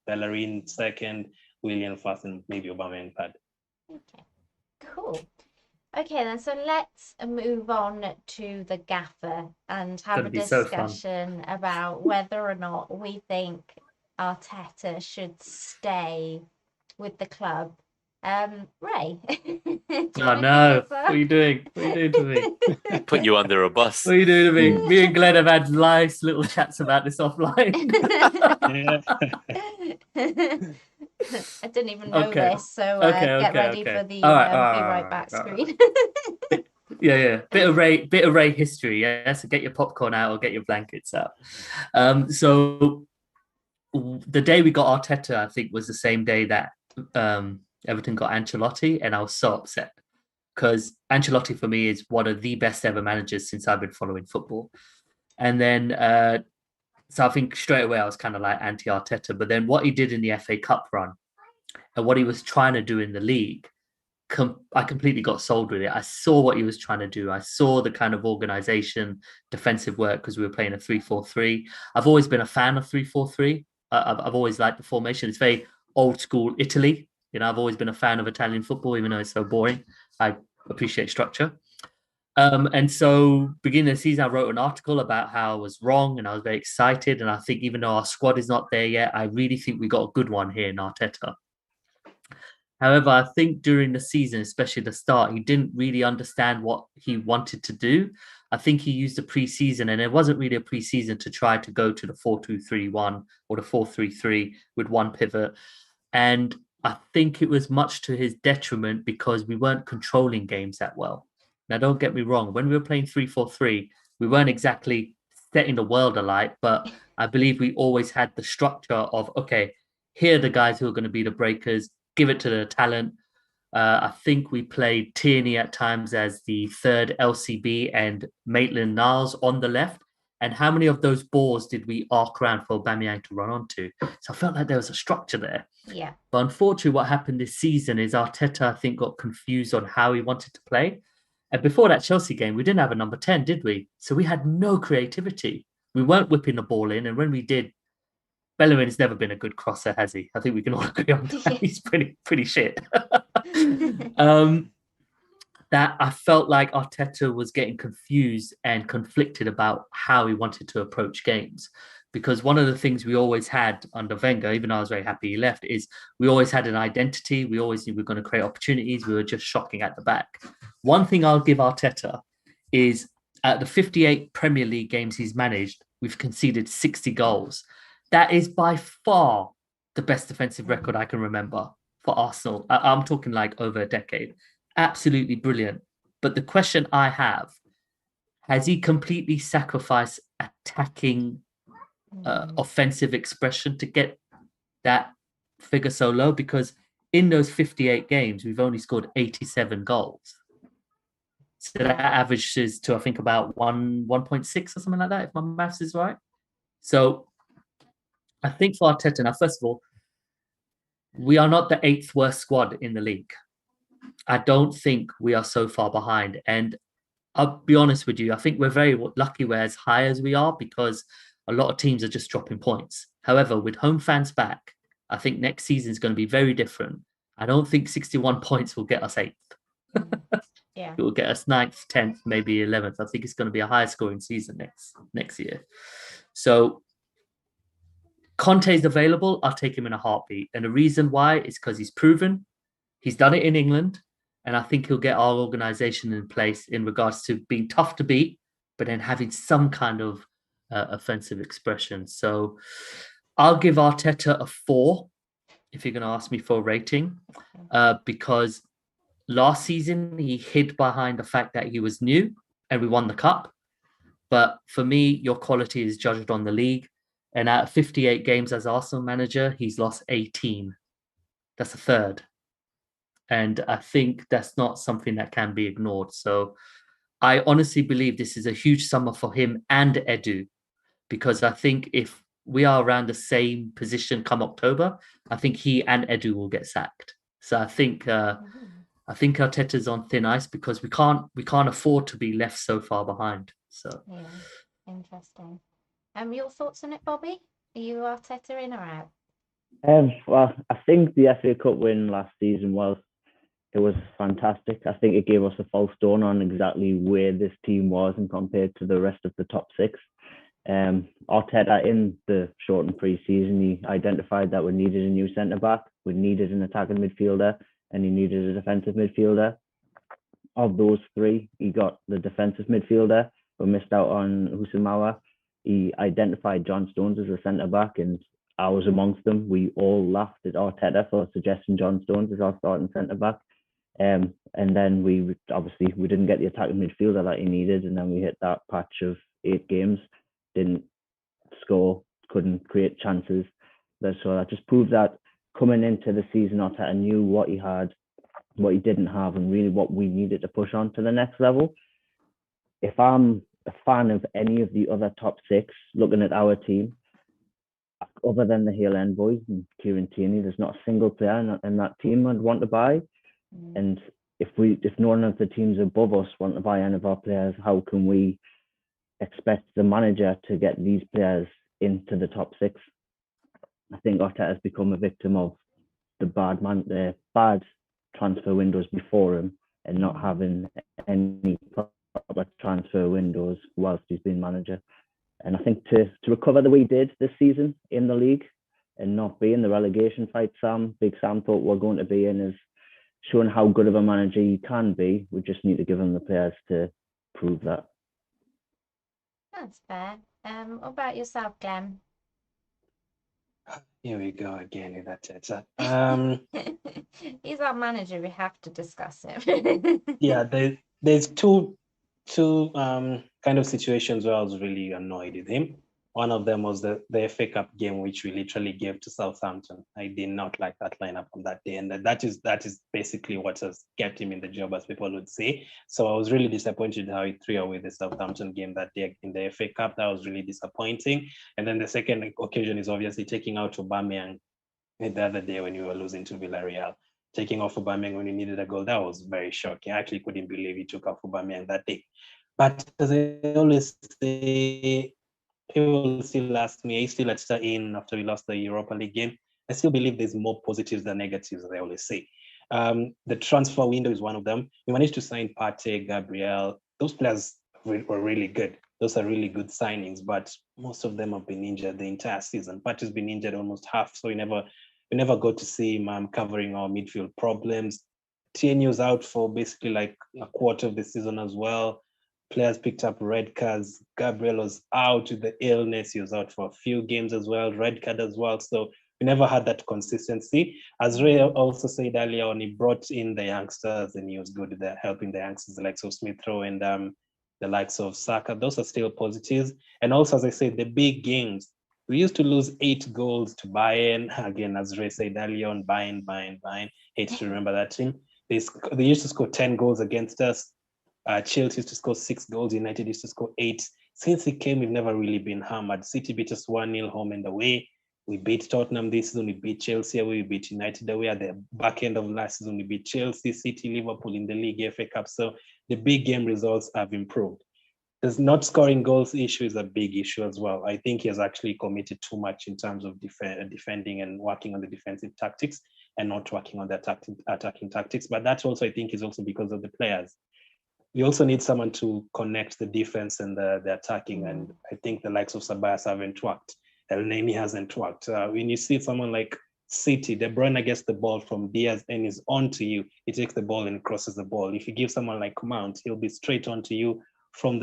Bellerin second, Willian first, and maybe Aubameyang third.
Okay, cool. Okay, then, so let's move on to the gaffer and have a discussion about whether or not we think Arteta should stay with the club. Ray.
Oh no, what are you doing? What are you doing to me?
Put you under a bus.
What are you doing to me? Me and Glenn have had nice little chats about this offline.
I didn't even know this, so get ready for the be right back screen.
Yeah. Bit of Ray history. Yeah, so get your popcorn out or get your blankets out. So the day we got Arteta, I think, was the same day that Everton got Ancelotti, and I was so upset because Ancelotti for me is one of the best ever managers since I've been following football. And then so I think straight away I was kind of like anti-Arteta. But then what he did in the FA Cup run and what he was trying to do in the league, I completely got sold with it. I saw what he was trying to do. I saw the kind of organisation, defensive work, because we were playing a 3-4-3. I've always been a fan of 3-4-3. I've always liked the formation. It's very old school Italy. You know, I've always been a fan of Italian football, even though it's so boring. I appreciate structure. And so beginning of the season, I wrote an article about how I was wrong and I was very excited. And I think even though our squad is not there yet, I really think we got a good one here in Arteta. However, I think during the season, especially the start, he didn't really understand what he wanted to do. I think he used the pre-season, and it wasn't really a pre-season to try to go to the 4-2-3-1 or the 4-3-3 with 1 pivot. And I think it was much to his detriment because we weren't controlling games that well. Now, don't get me wrong. When we were playing 3-4-3, we weren't exactly setting the world alight, but I believe we always had the structure of, okay, here are the guys who are going to be the breakers, give it to the talent. I think we played Tierney at times as the third LCB and Maitland-Niles on the left. And how many of those balls did we arc around for Aubameyang to run onto? So I felt like there was a structure there.
Yeah.
But unfortunately, what happened this season is Arteta, I think, got confused on how he wanted to play. And before that Chelsea game, we didn't have a number 10, did we? So we had no creativity. We weren't whipping the ball in. And when we did, Bellerin's never been a good crosser, has he? I think we can all agree on that. He's pretty shit. That I felt like Arteta was getting confused and conflicted about how he wanted to approach games. Because one of the things we always had under Wenger, even though I was very happy he left, is we always had an identity. We always knew we were going to create opportunities. We were just shocking at the back. One thing I'll give Arteta is at the 58 Premier League games he's managed, we've conceded 60 goals. That is by far the best defensive record I can remember for Arsenal. I'm talking like over a decade. Absolutely brilliant. But the question I have, has he completely sacrificed attacking offensive expression to get that figure so low? Because in those 58 games, we've only scored 87 goals. So that averages to, I think, about 1.6 or something like that, if my maths is right. So I think for Arteta, now, first of all, we are not the 8th worst squad in the league. I don't think we are so far behind. And I'll be honest with you, I think we're very lucky we're as high as we are because a lot of teams are just dropping points. However, with home fans back, I think next season is going to be very different. I don't think 61 points will get us 8th.
Yeah.
It will get us 9th, 10th, maybe 11th. I think it's going to be a higher scoring season next year. So Conte's available, I'll take him in a heartbeat. And the reason why is because he's proven, he's done it in England, and I think he'll get our organisation in place in regards to being tough to beat, but then having some kind of offensive expression. So I'll give Arteta a 4 if you're going to ask me for a rating, because last season he hid behind the fact that he was new and we won the cup. But for me, your quality is judged on the league. And out of 58 games as Arsenal manager, he's lost 18. That's a third. And I think that's not something that can be ignored. So I honestly believe this is a huge summer for him and Edu, because I think if we are around the same position come October, I think he and Edu will get sacked. So I think Arteta's on thin ice because we can't afford to be left so far behind. So
Yeah, interesting. Your thoughts on it, Bobby? Are you Arteta in or out?
Well, I think the FA Cup win last season was fantastic. I think it gave us a false dawn on exactly where this team was and compared to the rest of the top 6. Arteta, in the shortened pre-season, he identified that we needed a new centre-back, we needed an attacking midfielder, and he needed a defensive midfielder. Of those 3, he got the defensive midfielder, but missed out on Husamawa. He identified John Stones as a centre-back, and I was amongst them. We all laughed at Arteta for suggesting John Stones as our starting centre-back. And then we didn't get the attacking midfielder that he needed, and then we hit that patch of 8 games, didn't score, couldn't create chances. So that just proved that coming into the season, Arteta knew what he had, what he didn't have, and really what we needed to push on to the next level. If I'm a fan of any of the other top 6, looking at our team, other than the Hale End boys and Kieran Tierney, there's not a single player in that team I'd want to buy. And if none of the teams above us want to buy any of our players, how can we expect the manager to get these players into the top 6? I think Arteta has become a victim of the bad transfer windows before him and not having any proper transfer windows whilst he's been manager. And I think to recover the way he did this season in the league and not be in the relegation fight, Big Sam thought we're going to be in, is showing how good of a manager he can be. We just need to give him the players to prove that.
That's fair. What about yourself, Glenn?
Here we go again with Arteta.
He's our manager. We have to discuss him.
Yeah, there's two kind of situations where I was really annoyed with him. One of them was the FA Cup game, which we literally gave to Southampton. I did not like that lineup on that day, and that is basically what has kept him in the job, as people would say. So I was really disappointed how he threw away the Southampton game that day in the FA Cup. That was really disappointing. And then the second occasion is obviously taking out Aubameyang the other day when we were losing to Villarreal. Taking off Aubameyang when he needed a goal, that was very shocking. I actually couldn't believe he took off Aubameyang that day. But as I always say, people still ask me, are you still Arteta in after we lost the Europa League game? I still believe there's more positives than negatives, as I always say. The transfer window is one of them. We managed to sign Partey, Gabriel. Those players were really good. Those are really good signings, but most of them have been injured the entire season. Partey's been injured almost half, so we never got to see him covering our midfield problems. Tierney was out for basically like a quarter of the season as well. Players picked up red cards. Gabriel was out with the illness. He was out for a few games as well, red card as well. So we never had that consistency. As Ray also said earlier on, he brought in the youngsters and he was good at helping the youngsters, the likes of Smith Rowe and the likes of Saka. Those are still positives. And also, as I said, the big games. We used to lose 8 goals to Bayern. Again, as Ray said earlier on, Bayern. Hate to remember that team. They used to score 10 goals against us. Chelsea used to score 6 goals. United used to score 8. since he came, we've never really been hammered. City beat us 1-0 home and away. We beat Tottenham this season. We beat Chelsea away. We beat United away. At the back end of last season, we beat Chelsea, City, Liverpool in the league, FA Cup. So the big game results have improved. There's not scoring goals issue is a big issue as well. I think he has actually committed too much in terms of defending and working on the defensive tactics and not working on the attacking tactics. But that also, I think, is also because of the players. We also need someone to connect the defense and the attacking. And I think the likes of Sabias haven't worked. El Neni hasn't worked. When you see someone like City, De Bruyne gets the ball from Diaz and is on to you. He takes the ball and crosses the ball. If you give someone like Mount, he'll be straight on to you from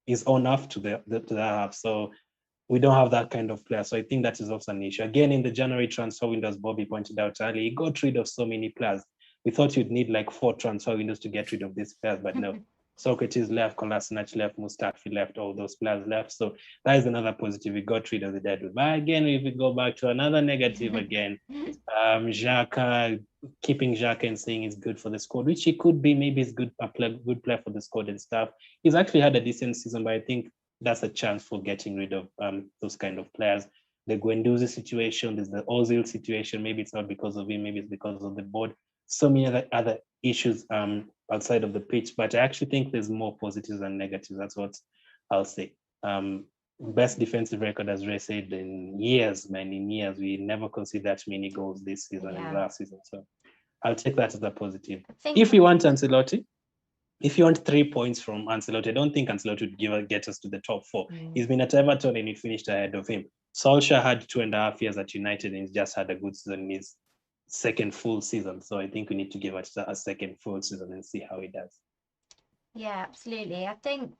his own half to the half. So we don't have that kind of player. So I think that is also an issue. Again, in the January transfer window, as Bobby pointed out earlier, he got rid of so many players. We thought you'd need like 4 transfer windows to get rid of these players, but no. Socrates left, Kolasinac left, Mustafi left, all those players left. So that is another positive. We got rid of the deadwood. But again, if we go back to another negative again, Xhaka, keeping Xhaka and saying he's good for the squad, which he could be. Maybe he's good player for the squad and stuff. He's actually had a decent season, but I think that's a chance for getting rid of those kind of players. The Guendouzi situation, there's the Ozil situation. Maybe it's not because of him, maybe it's because of the board. So many other issues outside of the pitch, but I actually think there's more positives than negatives. That's what I'll say. Best defensive record, as Ray said, in years, man. In years, we never conceded that many goals this season and last season. So I'll take that as a positive. If you want Ancelotti, if you want 3 points from Ancelotti, I don't think Ancelotti would get us to the top 4. He's been at Everton and he finished ahead of him. Solskjaer had 2.5 years at United and he's just had a good season in his second full season. So I think we need to give it a second full season and see how he does.
Yeah, absolutely. I think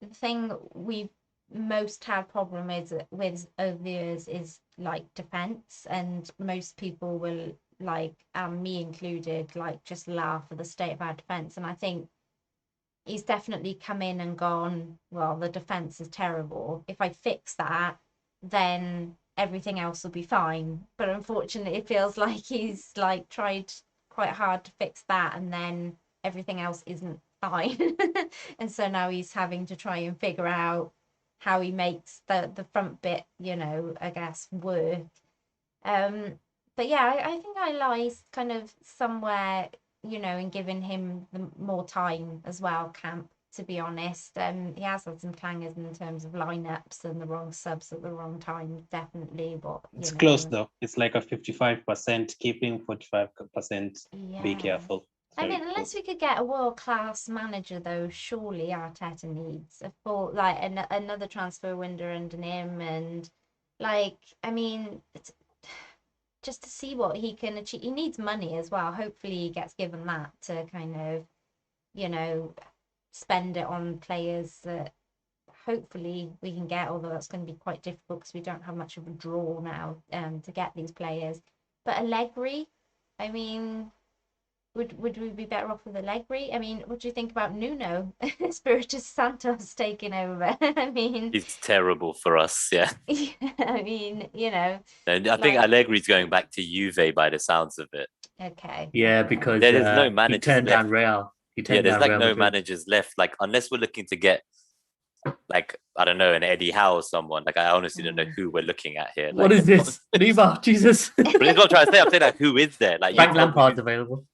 the thing we most have problem is with over the years is like defense, and most people will, like me included, like just laugh at the state of our defense. And I think he's definitely come in and gone, well, the defense is terrible. If I fix that, then everything else will be fine. But unfortunately, it feels like he's like tried quite hard to fix that, and then everything else isn't fine. And so now he's having to try and figure out how he makes the front bit, you know, I guess, work. But yeah, I think I lies kind of somewhere, you know, in giving him more time as well, Camp, to be honest. He has had some clangers in terms of lineups and the wrong subs at the wrong time, definitely. But
it's close though. It's like a 55% keeping, 45% be careful.
I mean, unless we could get a world-class manager, though, surely Arteta needs a full, like, another transfer window under him, and, like, I mean, just to see what he can achieve. He needs money as well. Hopefully he gets given that to kind of, you know, spend it on players that hopefully we can get, although that's going to be quite difficult because we don't have much of a draw now to get these players. But Allegri, I mean, would we be better off with Allegri? I mean, what do you think about Nuno Espirito Santos taking over? I mean,
he's terrible for us. Yeah.
I mean, you know.
And I think Allegri's going back to Juve by the sounds of it.
Okay.
Yeah, because
there's no managers.
He turned
left.
down Real.
There's like no managers left. Like, unless we're looking to get, like, I don't know, an Eddie Howe or someone. Like, I honestly don't know who we're looking at here. Like,
what is this? Lever, Jesus.
But that's what I'm trying to say. I'm saying, like, who is there? Like,
Frank Lampard's available.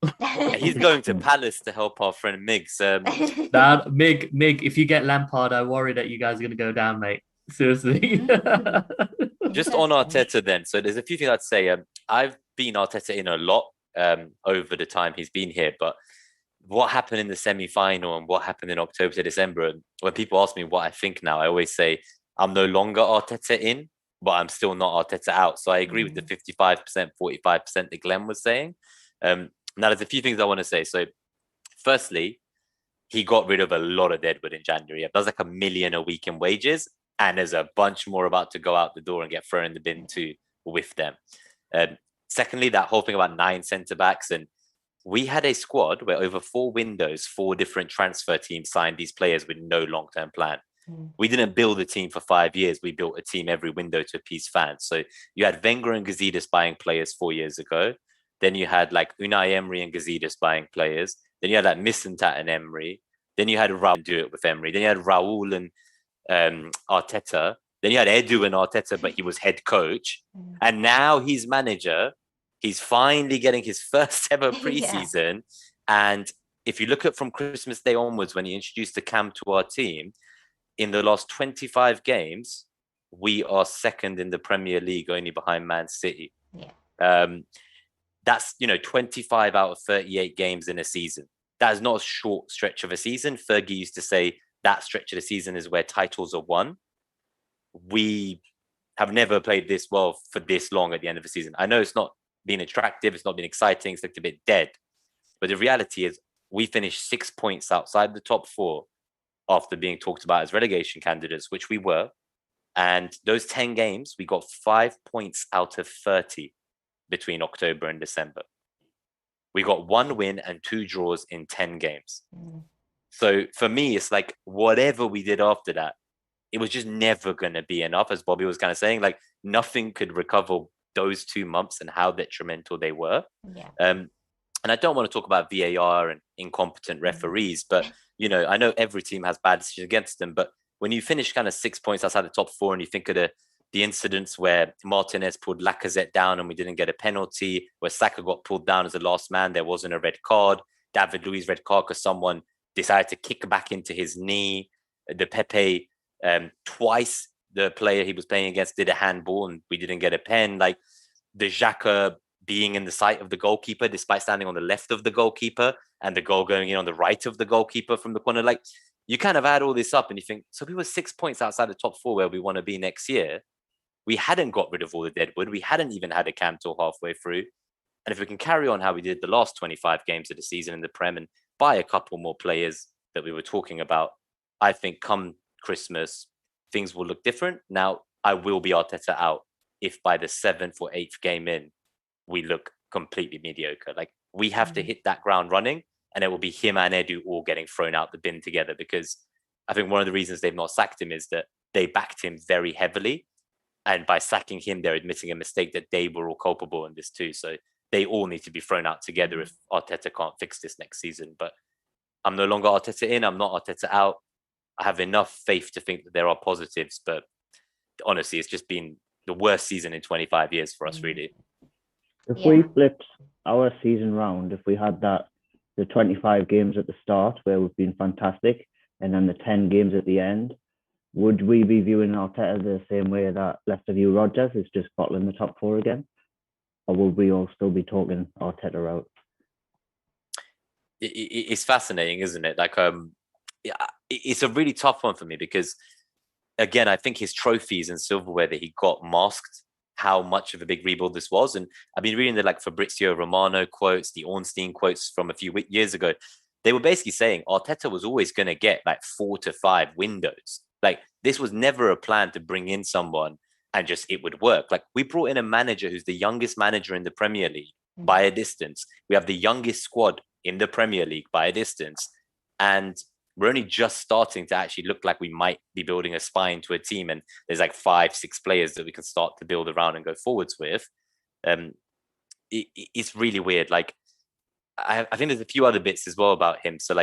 He's going to Palace to help our friend Miggs.
Mig, if you get Lampard, I worry that you guys are going to go down, mate. Seriously.
Just on Arteta then. So there's a few things I'd say. I've been Arteta in a lot over the time he's been here, but what happened in the semi-final and what happened in October to December, when people ask me what I think now, I always say I'm no longer Arteta in, but I'm still not Arteta out. So I agree with the 55%, 45% that Glenn was saying. Now, there's a few things I want to say. So firstly, he got rid of a lot of deadwood in January. That's like $1 million a week in wages, and there's a bunch more about to go out the door and get thrown in the bin too with them. Secondly, that whole thing about 9 centre-backs, and we had a squad where over 4 windows, 4 different transfer teams signed these players with no long-term plan. We didn't build a team for 5 years. We built a team every window to appease fans. So you had Wenger and Gazidis buying players 4 years ago. Then you had like Unai Emery and Gazidis buying players. Then you had like Mislintat and Emery. Then you had Raul do it with Emery. Then you had Raul and Arteta. Then you had Edu and Arteta, but he was head coach. And now he's manager. He's finally getting his first ever preseason. And if you look at from Christmas Day onwards, when he introduced the cam to our team, in the last 25 games, we are second in the Premier League, only behind Man City. That's 25 out of 38 games in a season. That is not a short stretch of a season. Fergie used to say that stretch of the season is where titles are won. We have never played this well for this long at the end of the season. I know it's not been attractive, it's not been exciting, it's looked a bit dead. But the reality is we finished 6 points outside the top 4 after being talked about as relegation candidates, which we were. And those 10 games, we got 5 points out of 30 between October and December. We got 1 win and 2 draws in 10 games. So for me, it's like whatever we did after that, it was just never going to be enough, as Bobby was kind of saying. Like nothing could recover those 2 months and how detrimental they were. And I don't want to talk about VAR and incompetent referees, but I know every team has bad decisions against them. But when you finish kind of 6 points outside the top 4, and you think of the incidents where Martinez pulled Lacazette down and we didn't get a penalty, where Saka got pulled down as the last man, there wasn't a red card. David Luiz red card because someone decided to kick back into his knee. The Pepe, twice the player he was playing against did a handball and we didn't get a pen. Like the Xhaka being in the sight of the goalkeeper despite standing on the left of the goalkeeper, and the goal going in on the right of the goalkeeper from the corner. Like you kind of add all this up and you think, so we were 6 points outside the top 4 where we want to be next year. We hadn't got rid of all the deadwood. We hadn't even had a cam till halfway through. And if we can carry on how we did the last 25 games of the season in the Prem and buy a couple more players that we were talking about, I think come Christmas, things will look different. Now, I will be Arteta out if by the 7th or 8th game in, we look completely mediocre. Like we have to hit that ground running, and it will be him and Edu all getting thrown out the bin together, because I think one of the reasons they've not sacked him is that they backed him very heavily. And by sacking him, they're admitting a mistake that they were all culpable in this too. So they all need to be thrown out together if Arteta can't fix this next season. But I'm no longer Arteta in, I'm not Arteta out. I have enough faith to think that there are positives, but honestly, it's just been the worst season in 25 years for us, really.
If we flipped our season round, if we had the 25 games at the start where we've been fantastic, and then the 10 games at the end, would we be viewing Arteta the same way that Leicester view Rodgers, is just bottling the top 4 again? Or would we all still be talking Arteta out?
It's fascinating, isn't it? Like, it's a really tough one for me because, again, I think his trophies and silverware that he got masked how much of a big rebuild this was. And I've been reading the Fabrizio Romano quotes, the Ornstein quotes from a few years ago. They were basically saying Arteta was always going to get 4 to 5 windows. Like this was never a plan to bring in someone and just it would work. Like we brought in a manager who's the youngest manager in the Premier League by a distance. We have the youngest squad in the Premier League by a distance. And we're only just starting to actually look like we might be building a spine to a team. And there's 5-6 players that we can start to build around and go forwards with. It's really weird. Like I think there's a few other bits as well about him. So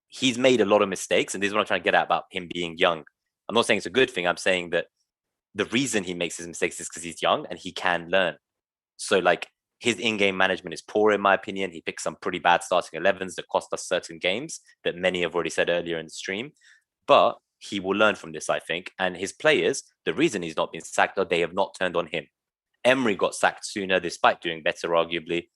he's made a lot of mistakes, and this is what I'm trying to get at about him being young. I'm not saying it's a good thing. I'm saying that the reason he makes his mistakes is because he's young and he can learn. So his in-game management is poor, in my opinion. He picks some pretty bad starting 11s that cost us certain games that many have already said earlier in the stream. But he will learn from this, I think. And his players, the reason he's not been sacked, or they have not turned on him. Emery got sacked sooner, despite doing better, arguably.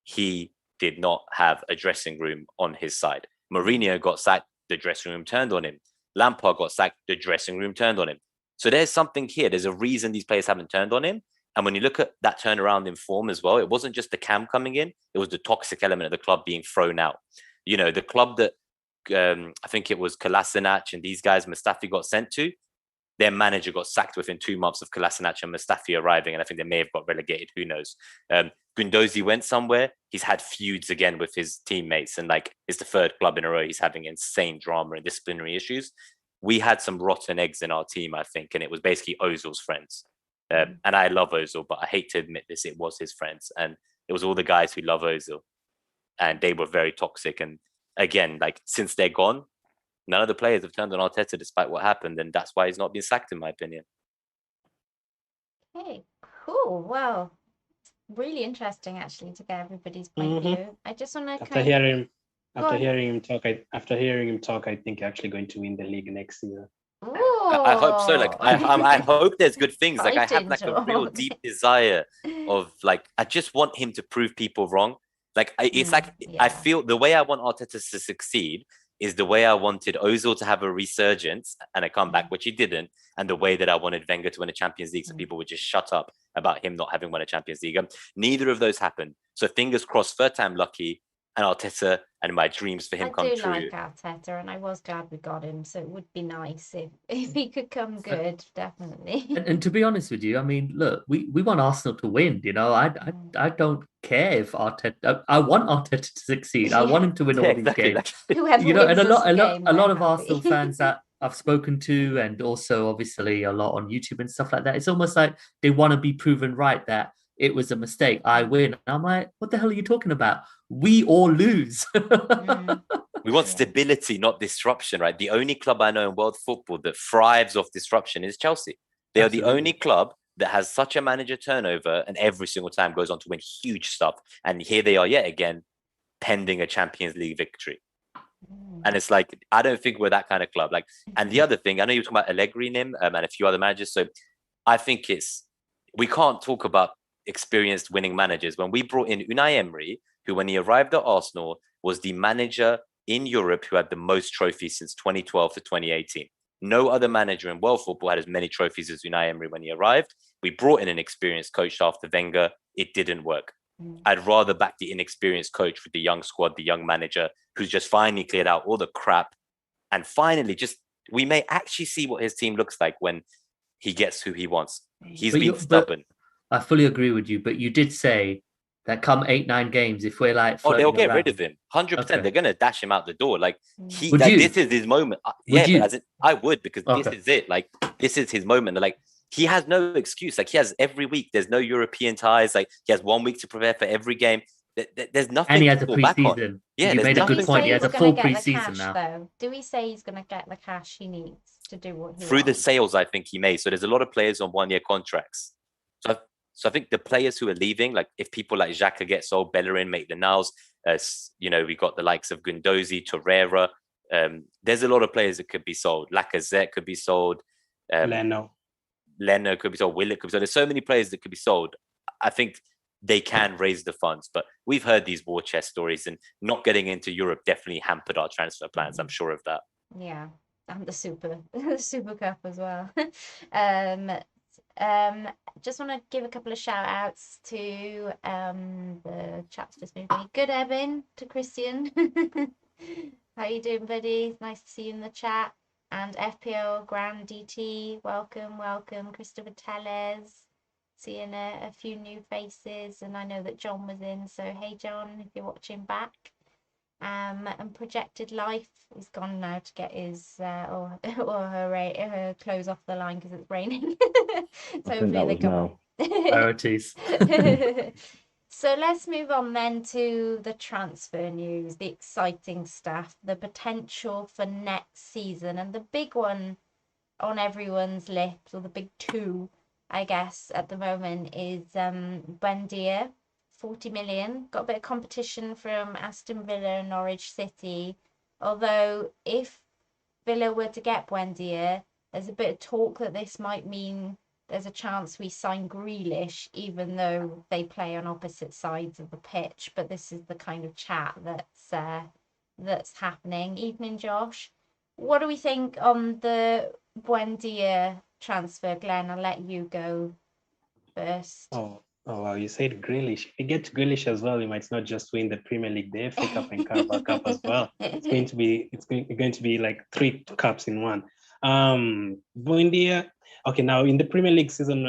He did not have a dressing room on his side. Mourinho got sacked, the dressing room turned on him. Lampard got sacked, the dressing room turned on him. So there's something here. There's a reason these players haven't turned on him. And when you look at that turnaround in form as well, it wasn't just the cam coming in. It was the toxic element of the club being thrown out. The club that I think it was Kolasinac and these guys, Mustafi, got sent to, their manager got sacked within 2 months of Kolasinac and Mustafi arriving. And I think they may have got relegated. Who knows? Guendouzi went somewhere. He's had feuds again with his teammates. And it's the 3rd club in a row he's having insane drama and disciplinary issues. We had some rotten eggs in our team, I think. And it was basically Ozil's friends. And I love Ozil, but I hate to admit this, it was his friends. And it was all the guys who love Ozil. And they were very toxic. And again, like since they're gone, none of the players have turned on Arteta despite what happened, and that's why he's not been sacked, in my opinion.
Okay, cool. Well, really interesting actually to get everybody's point of view. I just want to
After hearing him talk, I think you're actually going to win the league next season.
I hope so. Like I hope there's good things. Like I have
Fighting
like a real
George.
deep desire of like I just want him to prove people wrong. Like it's like I feel the way I want Arteta to succeed is the way I wanted Ozil to have a resurgence and a comeback, which he didn't, and the way that I wanted Wenger to win a Champions League, so people would just shut up about him not having won a Champions League. Neither of those happened. So fingers crossed, third time lucky, and Arteta and my dreams for him come true.
I do like Arteta, and I was glad we got him. So it would be nice if he could come good, definitely.
And to be honest with you, I mean, look, we want Arsenal to win. You know, I don't care if Arteta. I want Arteta to succeed. I want him to win all these games.
Whoever
you know, and
a
lot of Arsenal fans that I've spoken to, and also obviously a lot on YouTube and stuff like that. It's almost like they want to be proven right that it was a mistake. I win. And I'm like, what the hell are you talking about? We all lose.
We want stability, not disruption, right? The only club I know in world football that thrives off disruption is Chelsea. They are the only club that has such a manager turnover and every single time goes on to win huge stuff. And here they are yet again, pending a Champions League victory. And it's like, I don't think we're that kind of club. Like, and the other thing, I know you were talking about Allegri, Nim, and a few other managers. So I think we can't talk about experienced winning managers. When we brought in Unai Emery, who when he arrived at Arsenal was the manager in Europe who had the most trophies since 2012 to 2018. No other manager in world football had as many trophies as Unai Emery when he arrived. We brought in an experienced coach after Wenger. It didn't work. I'd rather back the inexperienced coach with the young squad, the young manager who's just finally cleared out all the crap. And finally, we may actually see what his team looks like when he gets who he wants. He's been stubborn.
I fully agree with you, but you did say that come 8-9 games, if we're like,
they'll get rid of him 100%.
Okay.
They're gonna dash him out the door. Like this is his moment. I would, because this is it. Like this is his moment. Like he has no excuse. Like he has every week. There's no European ties. Like he has 1 week to prepare for every game. There's nothing.
And he has a
to back on.
preseason.
Yeah,
you made a good point. He has a full
preseason
now.
Though, do we say he's going to get the cash he needs to do what he
through
wants?
the sales I think he made? So there's a lot of players on 1-year contracts. So I think the players who are leaving, like if people like Xhaka get sold, Bellerin, Maitland-Niles, we got the likes of Guendouzi, Torreira. There's a lot of players that could be sold. Lacazette could be sold. Leno could be sold. Willock could be sold. There's so many players that could be sold. I think they can raise the funds, but we've heard these war chest stories, and not getting into Europe definitely hampered our transfer plans. I'm sure of that.
Yeah, and the Super Cup as well. Just want to give a couple of shout outs to the chat's just moved me. Good Evan to Christian. How you doing, buddy? Nice to see you in the chat. And FPL Grand DT, welcome. Christopher Tellez, seeing a few new faces, and I know that John was in, so hey John, if you're watching back. And Projected Life is gone now to get his or her clothes off the line because it's raining. So hopefully they come.
Priorities.
So let's move on then to the transfer news, the exciting stuff, the potential for next season, and the big one on everyone's lips, or the big two, I guess, at the moment is Buendia. 40 million. Got a bit of competition from Aston Villa and Norwich City. Although if Villa were to get Buendia, there's a bit of talk that this might mean there's a chance we sign Grealish, even though they play on opposite sides of the pitch. But this is the kind of chat that's happening. Evening, Josh. What do we think on the Buendia transfer? Glenn, I'll let you go first.
Oh wow, you said Grealish. If you get Grealish as well, you might not just win the Premier League, the FA Cup and Carabao Cup as well. It's going to be like 3 cups in one. Buendia. Okay, now in the Premier League season,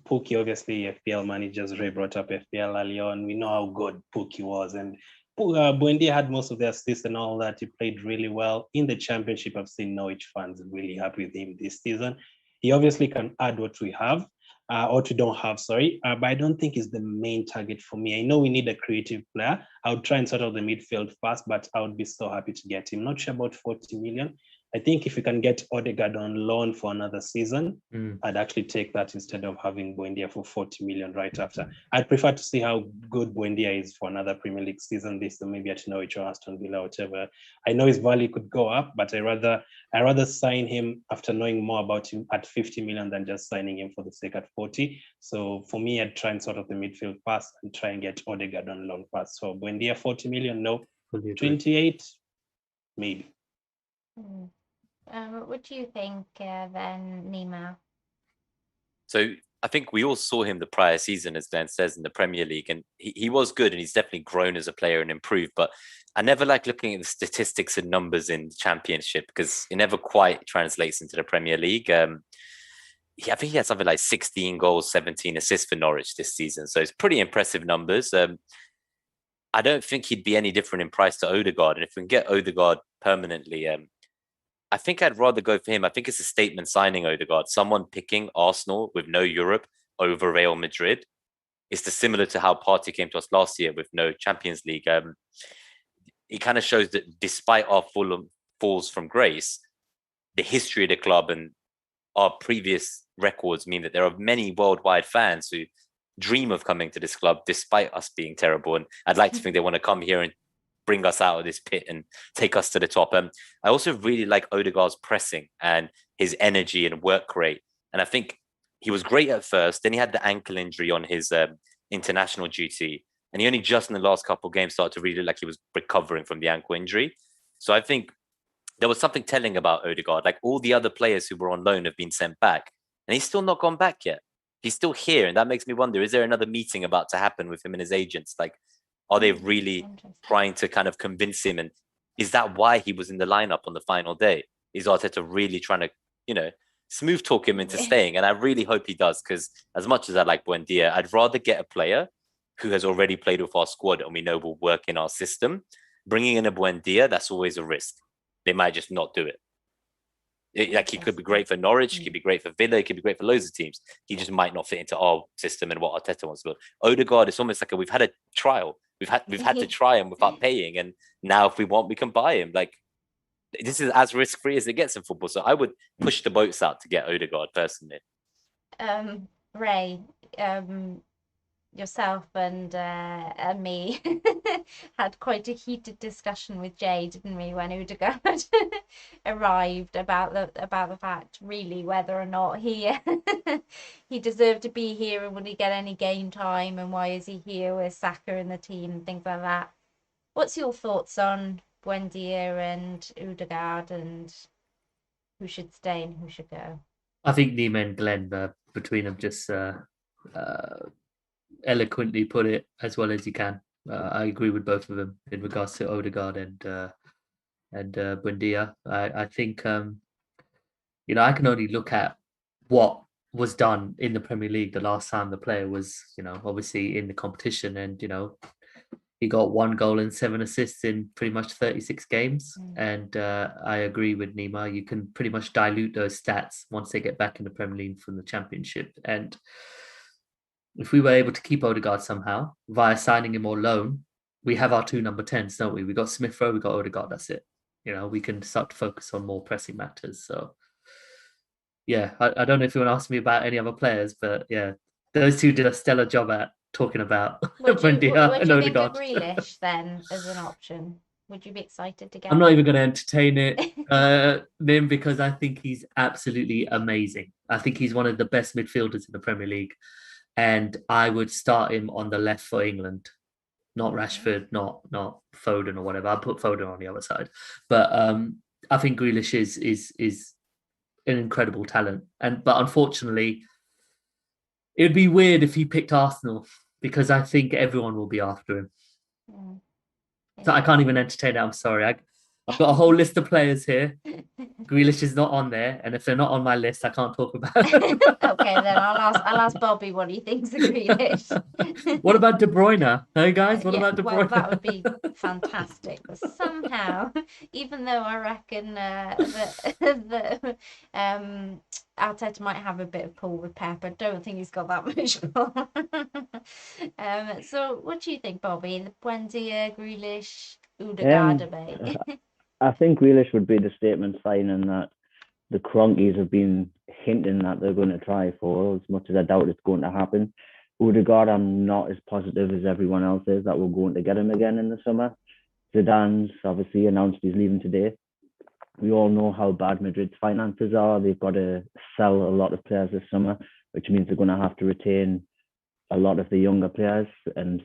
Pookie, obviously FPL managers, Ray brought up FPL early on. We know how good Pookie was, and Buendia had most of the assists and all that. He played really well in the Championship. I've seen Norwich fans really happy with him this season. He obviously can add what we have. or we don't have, sorry. But I don't think is the main target for me. I know we need a creative player. I would try and sort out the midfield first, but I would be so happy to get him. Not sure about 40 million. I think if we can get Odegaard on loan for another season, I'd actually take that instead of having Buendia for 40 million right after. I'd prefer to see how good Buendia is for another Premier League season, this maybe at Norwich or Aston Villa, whatever. I know his value could go up, but I rather sign him after knowing more about him at 50 million than just signing him for the sake at 40. So for me, I'd try and sort of the midfield first and try and get Odegaard on loan first. So Buendia 40 million, no. 28, maybe.
What do you think then, Nima?
So I think we all saw him the prior season, as Glenn says, in the Premier League, and he was good, and he's definitely grown as a player and improved. But I never like looking at the statistics and numbers in the Championship because it never quite translates into the Premier League. I think he had something like 16 goals, 17 assists for Norwich this season. So it's pretty impressive numbers. I don't think he'd be any different in price to Odegaard. And if we can get Odegaard permanently, I think I'd rather go for him. I think it's a statement signing Odegaard. Someone picking Arsenal with no Europe over Real Madrid. It's similar to how Partey came to us last year with no Champions League. It kind of shows that despite our falls from grace, the history of the club and our previous records mean that there are many worldwide fans who dream of coming to this club despite us being terrible. And I'd like to think they want to come here and bring us out of this pit and take us to the top. I also really like Odegaard's pressing and his energy and work rate. And I think he was great at first. Then he had the ankle injury on his international duty. And he only just in the last couple of games started to really look like he was recovering from the ankle injury. So I think there was something telling about Odegaard. Like all the other players who were on loan have been sent back. And he's still not gone back yet. He's still here. And that makes me wonder, is there another meeting about to happen with him and his agents? Like, are they really trying to kind of convince him? And is that why he was in the lineup on the final day? Is Arteta really trying to, smooth talk him into staying? And I really hope he does, because as much as I like Buendia, I'd rather get a player who has already played with our squad and we know will work in our system. Bringing in a Buendia, that's always a risk. They might just not do it. Like he could be great for Norwich, he could be great for Villa, he could be great for loads of teams. He just might not fit into our system and what Arteta wants to build. Odegaard, it's almost like we've had a trial. We've had to try him without paying, and now if we want, we can buy him. Like this is as risk free as it gets in football. So I would push the boats out to get Odegaard personally.
Ray, yourself and me had quite a heated discussion with Jay, didn't we, when Odegaard arrived about the fact really whether or not he he deserved to be here and would he get any game time and why is he here with Saka in the team and things like that. What's your thoughts on Buendia and Odegaard and who should stay and who should go?
I think Nima and Glenn between them just eloquently put it as well as you can. I agree with both of them in regards to Odegaard and Buendia. I think I can only look at what was done in the Premier League the last time the player was obviously in the competition, and he got 1 goal and 7 assists in pretty much 36 games. And I agree with Nima. You can pretty much dilute those stats once they get back in the Premier League from the Championship. And if we were able to keep Odegaard somehow via signing him or loan, we have our 2 number 10s, don't we? We got Smith Rowe, we got Odegaard. That's it. We can start to focus on more pressing matters. So, yeah, I don't know if you want to ask me about any other players, but yeah, those two did a stellar job at talking about Buendia and Odegaard.
Would you think of Grealish then as an option? Would you be excited to get
I'm not even going to entertain it, Nim, because I think he's absolutely amazing. I think he's one of the best midfielders in the Premier League. And I would start him on the left for England, not Rashford, not Foden or whatever. I'll put Foden on the other side. But I think Grealish is an incredible talent. But unfortunately, it would be weird if he picked Arsenal, because I think everyone will be after him. So I can't even entertain it. I'm sorry. I've got a whole list of players here. Grealish is not on there, and if they're not on my list, I can't talk about them.
Okay, then I'll ask Bobby what he thinks of Grealish.
What about De Bruyne? Hey guys, what
Yeah,
about De
well,
Bruyne?
that would be fantastic. But somehow, even though I reckon that Arteta might have a bit of pull with Pep, I don't think he's got that much pull. So what do you think, Bobby? The Buendia, Grealish, Odegaard debate?
I think Grealish would be the statement signing that the Cronkies have been hinting that they're going to try for, as much as I doubt it's going to happen. Odegaard, I'm not as positive as everyone else is that we're going to get him again in the summer. Zidane's obviously announced he's leaving today. We all know how bad Madrid's finances are. They've got to sell a lot of players this summer, which means they're going to have to retain a lot of the younger players. And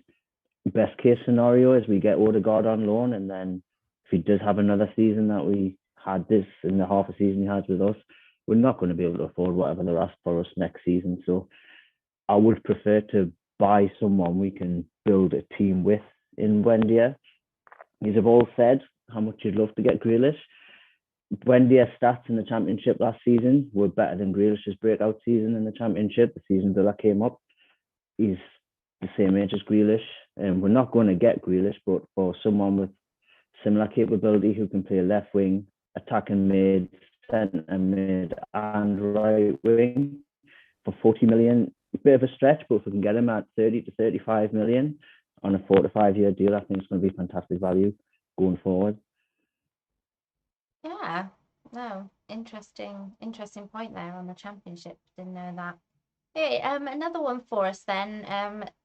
best case scenario is we get Odegaard on loan, and then if he does have another season that we had this in the half a season he has with us, we're not going to be able to afford whatever they're asked for us next season. So I would prefer to buy someone we can build a team with in Buendia. You have all said how much you'd love to get Grealish. Buendia's stats in the Championship last season were better than Grealish's breakout season in the Championship, the season Villa came up. He's the same age as Grealish, and we're not going to get Grealish, but for someone with similar capability who can play left wing, attacking mid, centre mid, and right wing for 40 million, a bit of a stretch, but if we can get him at 30 to 35 million on a 4 to 5 year deal, I think it's going to be fantastic value going forward.
Yeah, no, interesting point there on the Championship. Didn't know that. Okay, another one for us then.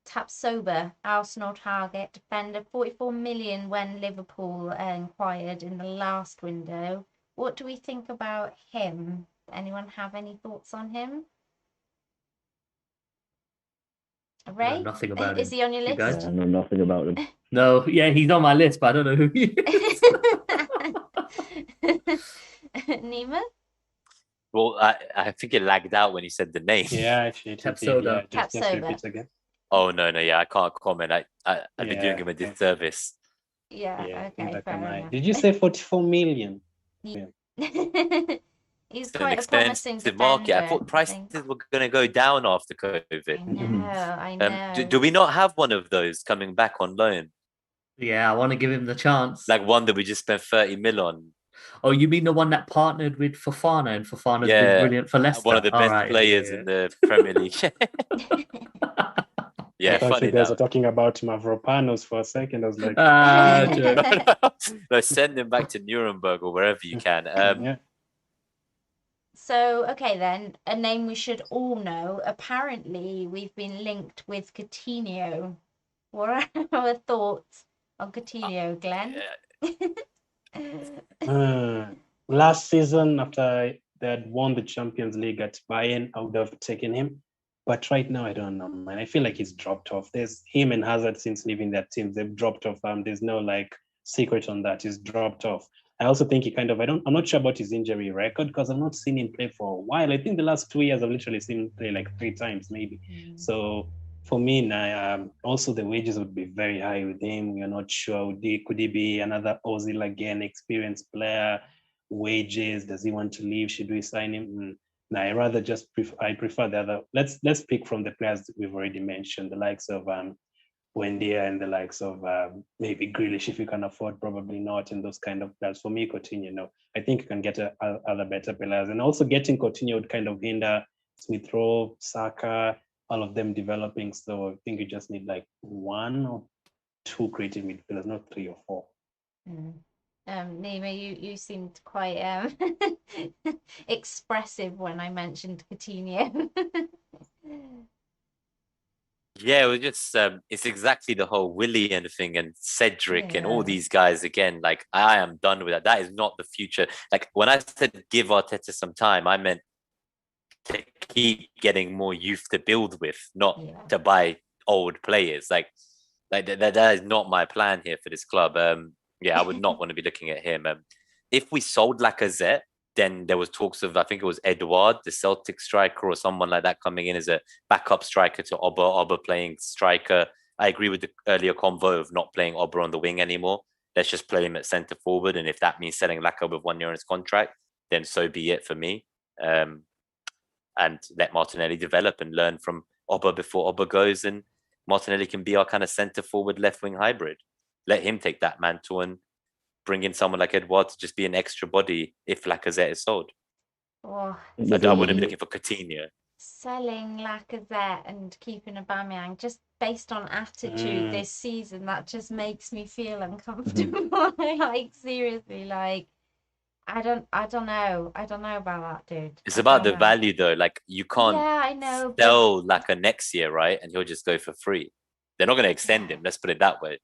Tapsoba, Arsenal target defender, 44 million when Liverpool inquired in the last window. What do we think about him? Anyone have any thoughts on him? Ray?
I know nothing about him.
Is he on your
You
list?
guys?
I know nothing about him.
No, yeah, he's on my list, but I don't know who he is.
Nima?
Well, I think it lagged out when you said the name.
Yeah, actually,
Tapsoba.
just
Tapsoba.
repeat again.
Oh no, yeah, I can't comment. I'd be
Yeah,
doing him a disservice.
Yeah, okay,
neither
fair
can I.
enough.
Did you say 44 million?
He's
It's an
quite a promising
expensive
defender.
market. I thought prices were going to go down after
I
COVID.
know.
Do we not have one of those coming back on loan?
Yeah, I want to give him the chance.
Like one that we just spent 30 mil on?
Oh, you mean the one that partnered with Fofana, and Fofana's
Yeah,
been brilliant for Leicester?
One of the best
Alright,
players in the Premier League. Yeah,
I thought
funny
you guys
now.
were talking about Mavropanos for a second. I was like,
joke.
No, send him back to Nuremberg or wherever you can.
yeah.
So, okay then, a name we should all know. Apparently, we've been linked with Coutinho. What are our thoughts on Coutinho, Glenn?
Last season, after they had won the Champions League at Bayern, I would have taken him. But right now, I don't know, man. I feel like he's dropped off. There's him and Hazard since leaving their teams. They've dropped off. There's no like secret on that. He's dropped off. I also think he kind of, I'm not sure about his injury record because I've not seen him play for a while. I think the last 2 years I've literally seen him play like 3 times maybe. So for me now, also the wages would be very high with him. We're not sure. Could he be another Ozil again, experienced player? Wages, does he want to leave? Should we sign him? No, I rather just prefer the other. Let's pick from the players that we've already mentioned, the likes of Buendia and the likes of maybe Grealish if you can afford, probably not, and those kind of players. For me, Coutinho, no. I think you can get other better players, and also getting Coutinho would kind of hinder Smith Rowe, Saka, all of them developing. So I think you just need like 1 or 2 creative midfielders, not 3 or 4.
Nima, you seemed quite expressive when I mentioned Coutinho.
Yeah, it was just it's exactly the whole Willian thing and Cedric and all these guys again. Like I am done with that. That is not the future. Like when I said give Arteta some time, I meant to keep getting more youth to build with, not to buy old players. Like that is not my plan here for this club. Yeah, I would not want to be looking at him. If we sold Lacazette, then there was talks of, I think it was Edouard, the Celtic striker, or someone like that coming in as a backup striker to Oba playing striker. I agree with the earlier convo of not playing Oba on the wing anymore. let's just play him at centre forward. And if that means selling Laka with 1 year on his contract, then so be it for me. And let Martinelli develop and learn from Oba before Oba goes. And Martinelli can be our kind of centre forward left wing hybrid. Let him take that mantle and bring in someone like Edouard to just be an extra body if Lacazette is sold.
Oh,
I wouldn't be looking for Coutinho.
selling Lacazette and keeping Aubameyang just based on attitude this season, that just makes me feel uncomfortable. Like, seriously, like, I don't know about that, dude.
It's about the value though. Like, you can't
I know,
sell Laka next year, right? And he'll just go for free. They're not going to extend him. Let's put it that way.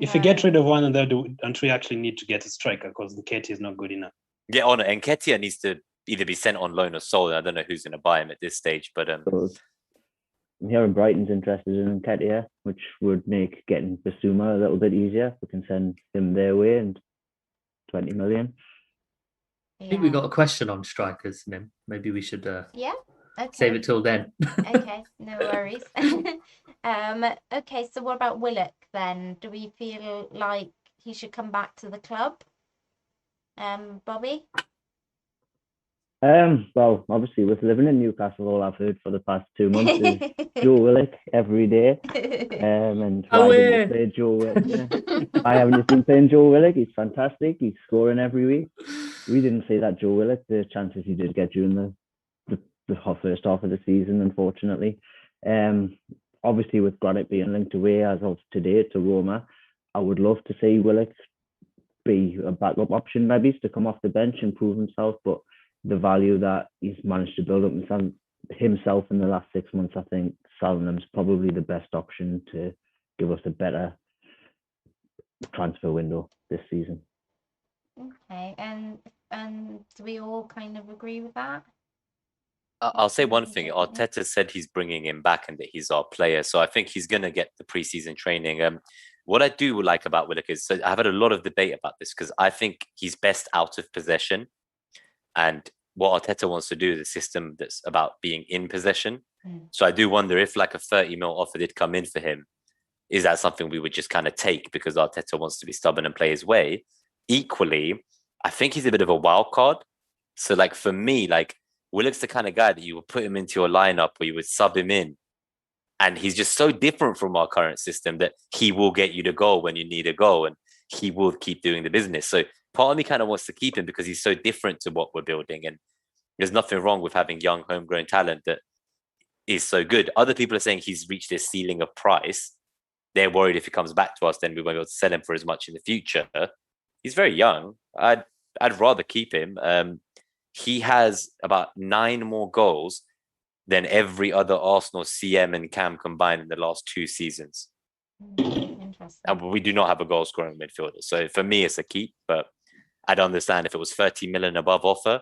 If you get rid of one of them, don't we actually need to get a striker because Nketiah is not good enough?
Get on it. And Nketiah needs to either be sent on loan or sold. I don't know who's going to buy him at this stage, but
So, I'm hearing Brighton's interested in Nketiah, which would make getting Basuma a little bit easier. We can send him their way and 20 million.
I think we got a question on strikers, Nim. Maybe we should save it till then.
Okay, no worries. Okay, so what about Willock then? Do we feel like he should come back to the club? Bobby?
Well, obviously, with living in Newcastle, all I've heard for the past 2 months is Joe Willock every day. And why didn't you play Joe Willock? I haven't just been playing Joe Willock. He's fantastic. He's scoring every week. We didn't see that Joe Willock, the chances he did get during the first half of the season, unfortunately. Obviously, with Granit being linked away as of today to Roma, I would love to see Willock be a backup option, maybe, to come off the bench and prove himself. But the value that he's managed to build up himself in the last 6 months, I think selling him is probably the best option to give us a better transfer window this season.
Okay, and do we all kind of agree with that?
I'll say one thing. Arteta said he's bringing him back and that he's our player. So I think he's going to get the preseason training. What I do like about Willock is, so I've had a lot of debate about this because I think he's best out of possession. And what Arteta wants to do is a system that's about being in possession. So I do wonder if like a 30 mil offer did come in for him, is that something we would just kind of take because Arteta wants to be stubborn and play his way? Equally, I think he's a bit of a wild card. So like for me, like Willock's the kind of guy that you would put him into your lineup or you would sub him in. And he's just so different from our current system that he will get you the goal when you need a goal and he will keep doing the business. So part of me kind of wants to keep him because he's so different to what we're building. And there's nothing wrong with having young homegrown talent that is so good. Other people are saying he's reached this ceiling of price. They're worried if he comes back to us, then we won't be able to sell him for as much in the future. He's very young. I'd rather keep him. He has about 9 more goals than every other Arsenal CM and Cam combined in the last 2 seasons.
Interesting.
And we do not have a goal scoring midfielder. So for me, it's a keep, but I'd understand if it was 30 million above offer,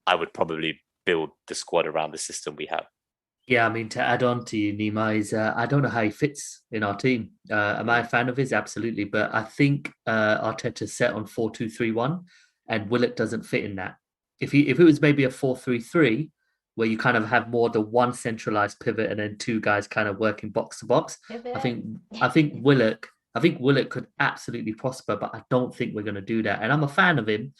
I would probably build the squad around the system we have.
Yeah, I mean, to add on to you, Nima, is I don't know how he fits in our team. Am I a fan of his? Absolutely. But I think Arteta's set on 4-2-3-1 and Willock doesn't fit in that. If it was maybe a 4-3-3, where you kind of have more the one centralized pivot and then 2 guys kind of working box to box, I think Willock could absolutely prosper, but I don't think we're going to do that. And I'm a fan of him,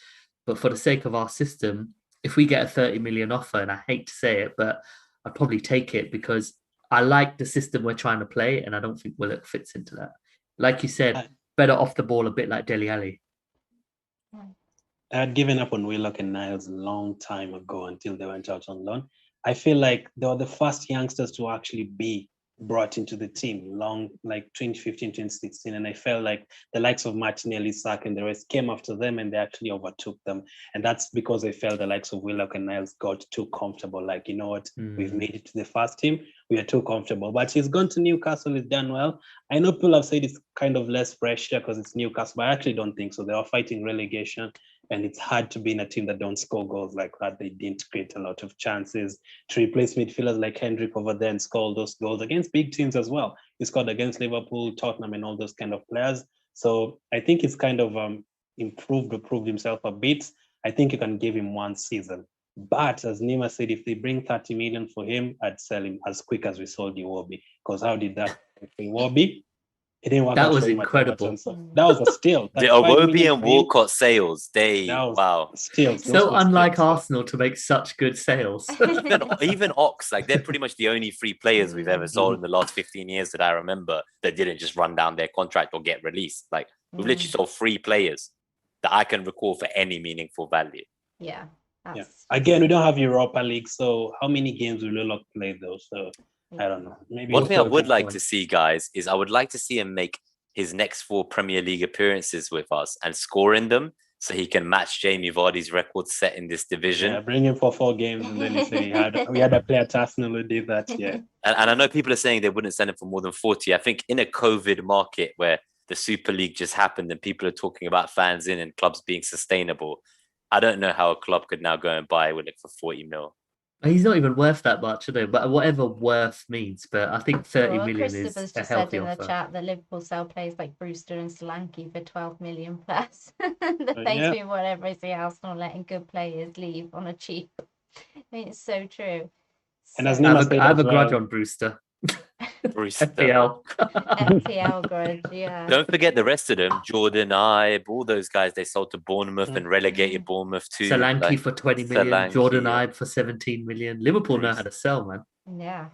but for the sake of our system, if we get a 30 million offer, and I hate to say it, but I'd probably take it because I like the system we're trying to play, and I don't think Willock fits into that. Like you said, better off the ball, a bit like Dele Alli.
I had given up on Willock and Niles a long time ago until they went out on loan. I feel like they were the first youngsters to actually be brought into the team like 2015, 2016. And I felt like the likes of Martinelli, Saka, and the rest came after them and they actually overtook them. And that's because I felt the likes of Willock and Niles got too comfortable. Like, you know what, we've made it to the first team. We are too comfortable. But he's gone to Newcastle, he's done well. I know people have said it's kind of less pressure because it's Newcastle, but I actually don't think so. They are fighting relegation. And it's hard to be in a team that don't score goals like that. They didn't create a lot of chances to replace midfielders like Hendrick over there and score those goals against big teams as well. He scored against Liverpool, Tottenham, and all those kind of players. So I think it's kind of proved himself a bit. I think you can give him 1 season. But as Nima said, if they bring 30 million for him, I'd sell him as quick as we sold Iwobi. Because how did that for Iwobi? It didn't work
That
out
was
for him at Everton,
incredible.
so that was a steal.
The
35
Iwobi
million
and
for him,
Walcott sales,
that was
wow.
steals. Those
So
were
unlike
steals.
Arsenal to make such good sales.
Even Ox, like they're pretty much the only free players we've ever sold in the last 15 years that I remember that didn't just run down their contract or get released. Like we've literally sold 3 players that I can recall for any meaningful value.
Yeah.
Yeah. Again, we don't have Europa League, so how many games will Willock play though? So I don't know. Maybe
One thing I would like to see, guys, is I would like to see him make his next 4 Premier League appearances with us and score in them, so he can match Jamie Vardy's record set in this division.
Yeah, bring him for 4 games, and then you say we had a player at Arsenal who did that. Yeah,
and I know people are saying they wouldn't send him for more than 40. I think in a COVID market where the Super League just happened and people are talking about fans in and clubs being sustainable, I don't know how a club could now go and buy Willock for 40 mil.
He's not even worth that much, I know, but whatever worth means. But I think 30 million
Christopher's
is a
just
healthy
said in
offer.
the chat that Liverpool sell players like Brewster and Solanke for 12 million plus. The thanks me whatever I see Arsenal letting good players leave on a cheap. I mean, it's so true.
And as
I
Nima said,
have a grudge on Brewster. FPL.
FPL grudge, yeah.
Don't forget the rest of them. Jordan Ibe, all those guys they sold to Bournemouth and relegated Bournemouth too.
Solanke for 20 million, Jordan Ibe for 17 million. Liverpool know how to sell, man.
Yeah.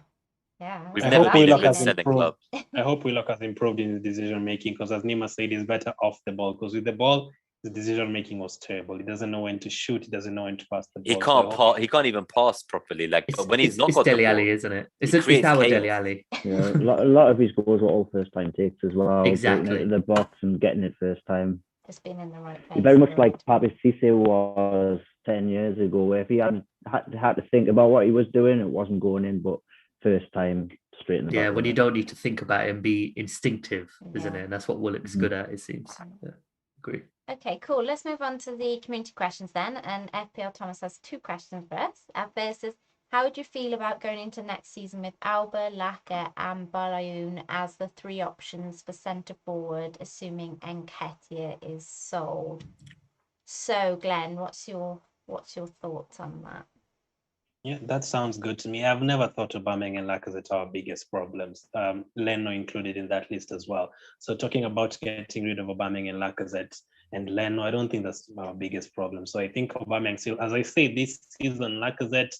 We've never been a good selling club.
I hope Willock has improved in his decision making, because as Nima said, he's better off the ball, because with the ball, the decision making was terrible. He doesn't know when to shoot. He doesn't know when to pass the ball.
He can't even pass properly. Like when he's not
it's
got
Dele
the ball,
Alli, isn't it? It's our Dele Alli.
Yeah, a lot of his goals were all first time takes as well.
Exactly.
Getting it in the box and getting it first time.
Just being in the right place.
He's very much like Papi Cisse was 10 years ago, where if he hadn't had to think about what he was doing, it wasn't going in, but first time straight in the back.
Yeah, when you don't need to think about it and be instinctive, isn't it? And that's what Willock's good at, it seems. Yeah, agree.
Okay, cool. Let's move on to the community questions then. And FPL Thomas has 2 questions for us. Our first is, how would you feel about going into next season with Alba, Laka and Balayoun as the 3 options for centre forward, assuming Nketiah is sold? So, Glenn, what's your thoughts on that?
Yeah, that sounds good to me. I've never thought Aubameyang and Lacazette are our biggest problems. Leno included in that list as well. So talking about getting rid of Aubameyang and Lacazette and Leno, I don't think that's our biggest problem. So I think Aubameyang still, as I say, this season, Lacazette,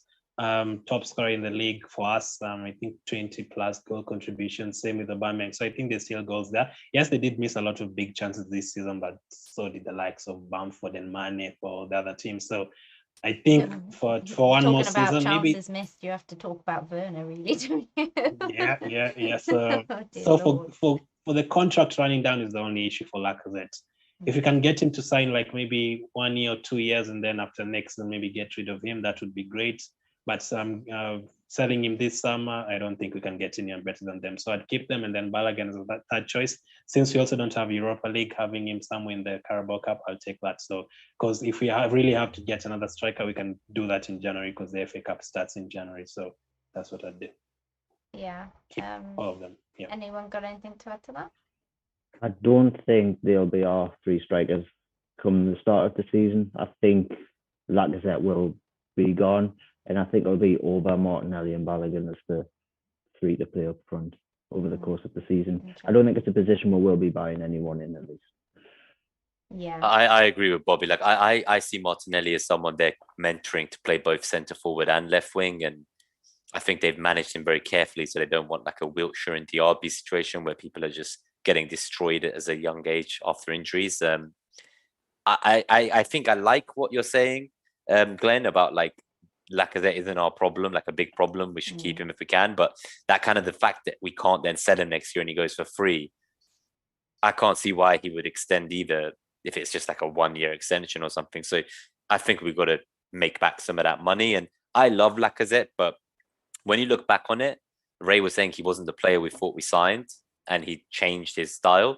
top scorer in the league for us. I think 20 plus goal contribution. Same with Aubameyang. So I think there's still goals there. Yes, they did miss a lot of big chances this season, but so did the likes of Bamford and Mane for the other teams. So I think for one more season, maybe
chances missed, you have to talk about Werner, really, don't you?
Yeah. So for the contract running down is the only issue for Lacazette. If you can get him to sign like maybe 1 year or 2 years, and then after next, then maybe get rid of him, that would be great. But selling him this summer, I don't think we can get anyone better than them. So I'd keep them, and then Balogun is that third choice. Since we also don't have Europa League, having him somewhere in the Carabao Cup, I'll take that. So because if we really have to get another striker, we can do that in January, because the FA Cup starts in January. So that's what I'd do.
Yeah.
Keep all of them. Yeah.
Anyone got anything to add to that?
I don't think they'll be our 3 strikers come the start of the season. I think Lacazette will be gone, and I think it'll be Oba, Martinelli and Balogun as the 3 to play up front over the course of the season. I don't think it's a position where we'll be buying anyone in, at least.
Yeah,
I agree with Bobby. Like I see Martinelli as someone they're mentoring to play both centre forward and left wing, and I think they've managed him very carefully, so they don't want like a Wiltshire and Diaby situation where people are just getting destroyed at a young age after injuries. I think I like what you're saying, Glenn, about like Lacazette isn't our problem, like a big problem. We should keep him if we can. But that kind of the fact that we can't then sell him next year and he goes for free, I can't see why he would extend either if it's just like a 1 year extension or something. So I think we've got to make back some of that money. And I love Lacazette, but when you look back on it, Ray was saying he wasn't the player we thought we signed, and he changed his style.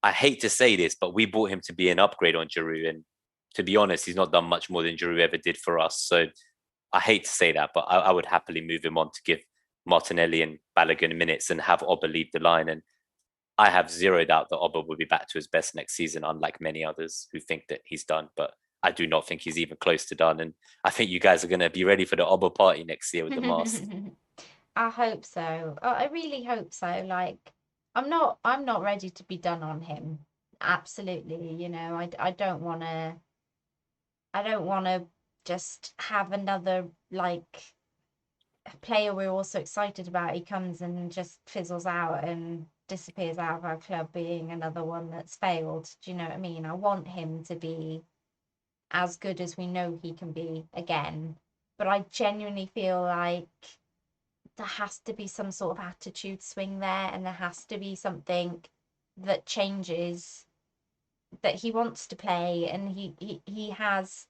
I hate to say this, but we bought him to be an upgrade on Giroud, and to be honest, he's not done much more than Giroud ever did for us. So I hate to say that, but I would happily move him on to give Martinelli and Balogun minutes and have Oba lead the line. And I have zero doubt that Oba will be back to his best next season, unlike many others who think that he's done. But I do not think he's even close to done. And I think you guys are going to be ready for the Oba party next year with the mask.
I hope so. I really hope so. Like, I'm not ready to be done on him. Absolutely, you know, I don't want to just have another like a player we're all so excited about. He comes and just fizzles out and disappears out of our club, being another one that's failed. Do you know what I mean? I want him to be as good as we know he can be again. But I genuinely feel like there has to be some sort of attitude swing there, and there has to be something that changes, that he wants to play, and he has.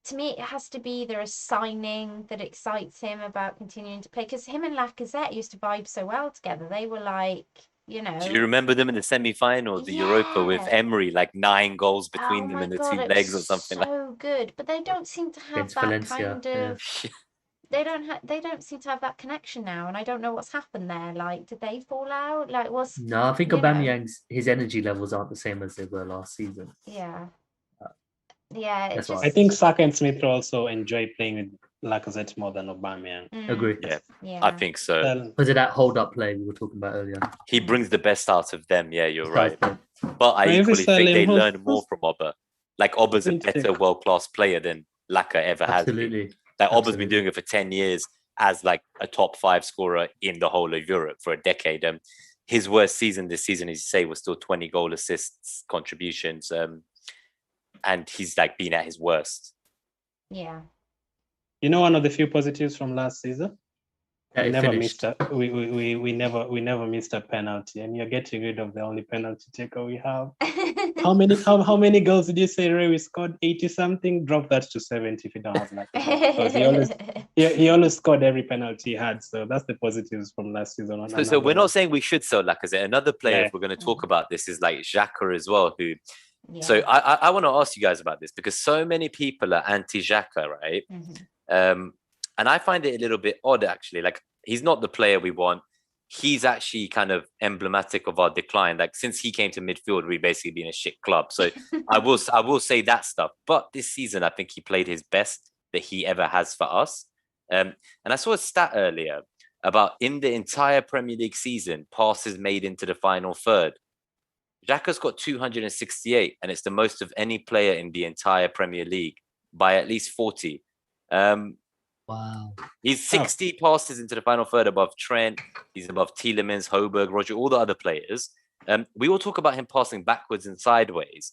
To me, it has to be either a signing that excites him about continuing to play, because him and Lacazette used to vibe so well together. They were like, you know.
Do you remember them in the semi-final, the Europa with
Yeah.
Emery, like 9 goals
Oh
between them
my
in the
God,
two
it
legs or
was
something like?
so good, but they don't seem to have
Against
that
Valencia,
kind of. They don't seem to have that connection now, and I don't know what's happened there. Like, did they fall out? Like,
No, I think
you know.
Aubameyang's his energy levels aren't the same as they were last season.
Yeah.
Uh,
Yeah, it
That's
just.
what
I think Saka and Smith also enjoy playing with Lacazette more than Aubameyang.
Agree.
Yeah,
Yeah.
I think so.
Because of that hold-up play we were talking about earlier.
He brings the best out of them. Yeah, you're right.
Besides
But I
But if we
equally
sell
think
him,
they
who's-
learn more from Oba. Like Oba's a
going to
better
take-
world-class player than Laka ever has been.
Absolutely.
Like Oba's been
Absolutely.
doing it for 10 years as like a top 5 scorer in the whole of Europe for a decade. His worst season this season, as you say, was still 20 goal assists contributions. And he's like been at his worst.
Yeah.
You know, one of the few positives from last season,
That
we
it
never
finished.
missed a we never missed a penalty, and you're getting rid of the only penalty taker we have. How many goals did you say, Ray? We scored 80 something. Drop that to 70 if you don't have like because he always scored every penalty he had. So that's the positives from last season.
So we're not saying we should sell Lacazette. Another player,
Yeah.
if we're going to talk about this, is like Xhaka as well. Who,
Yeah.
so I want to ask you guys about this because so many people are anti-Xhaka, right? And I find it a little bit odd actually. Like he's not the player we want. He's actually kind of emblematic of our decline. Like since he came to midfield, we've basically been a shit club. So I will say that stuff. But this season, I think he played his best that he ever has for us. And I saw a stat earlier about in the entire Premier League season, passes made into the final third. Xhaka's got 268, and it's the most of any player in the entire Premier League by at least 40.
Wow.
He's 60 passes into the final third above Trent. He's above Tielemans, Hoberg, Roger, all the other players. We all talk about him passing backwards and sideways.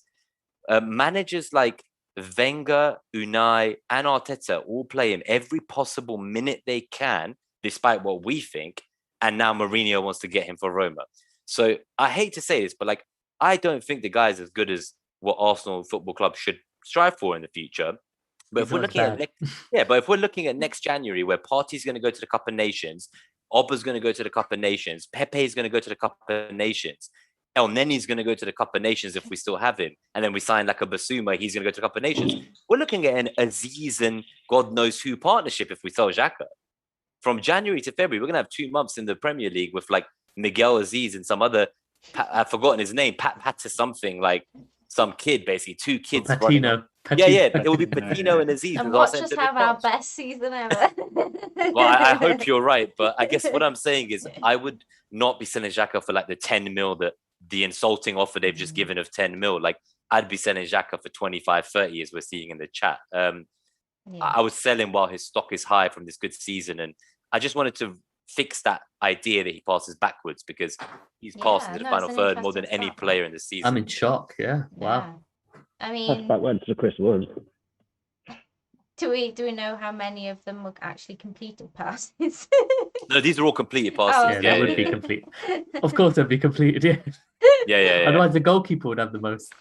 Managers like Wenger, Unai, and Arteta all play him every possible minute they can, despite what we think. And now Mourinho wants to get him for Roma. So I hate to say this, but like I don't think the guy's as good as what Arsenal Football Club should strive for in the future. But if we're looking at next January, where Partey's going to go to the Cup of Nations, Oba's going to go to the Cup of Nations, Pepe's going to go to the Cup of Nations, El Neni's going to go to the Cup of Nations if we still have him, and then we sign like a Basuma, he's going to go to the Cup of Nations. We're looking at an Aziz and God knows who partnership if we sell Xhaka. From January to February, we're going to have 2 months in the Premier League with like Miguel Aziz and some other, I've forgotten his name, Pat to something, like some kid, basically, 2 kids.
Patino.
Yeah, it will be Patino and Aziz.
And watch us have our best season ever.
Well, I hope you're right, but I guess what I'm saying is I would not be selling Xhaka for like the 10 mil that the insulting offer they've just given of 10 mil. Like I'd be selling Xhaka for 25, 30 as we're seeing in the chat. I would sell him while his stock is high from this good season. And I just wanted to fix that idea that he passes backwards because he's passed into the final third more than any player in the season.
I'm in shock. Yeah. Wow.
I mean,
That's backwards to Chris Wood.
do we know how many of them were actually completed passes?
No, these are all completed passes.
Yeah, that would be complete. Of course, they'd be completed. Yeah.
Yeah.
Otherwise, the goalkeeper would have the most.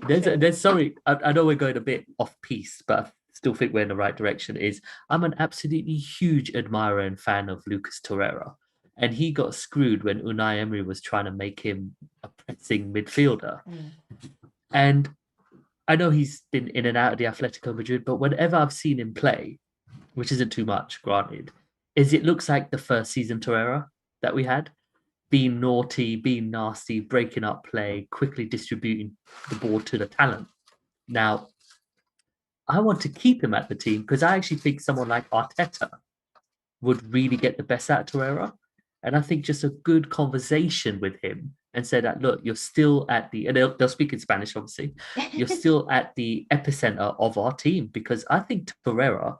There's sorry, I know we're going a bit off piece, but I still think we're in the right direction. I'm an absolutely huge admirer and fan of Lucas Torreira, and he got screwed when Unai Emery was trying to make him a pressing midfielder. And I know he's been in and out of the Atletico Madrid, but whenever I've seen him play, which isn't too much, granted, it looks like the first season Torreira that we had. Being naughty, being nasty, breaking up play, quickly distributing the ball to the talent. Now, I want to keep him at the team because I actually think someone like Arteta would really get the best out of Torreira. And I think just a good conversation with him and say that, look, you're still at the, and they'll speak in Spanish, obviously, you're still at the epicenter of our team, because I think Torreira,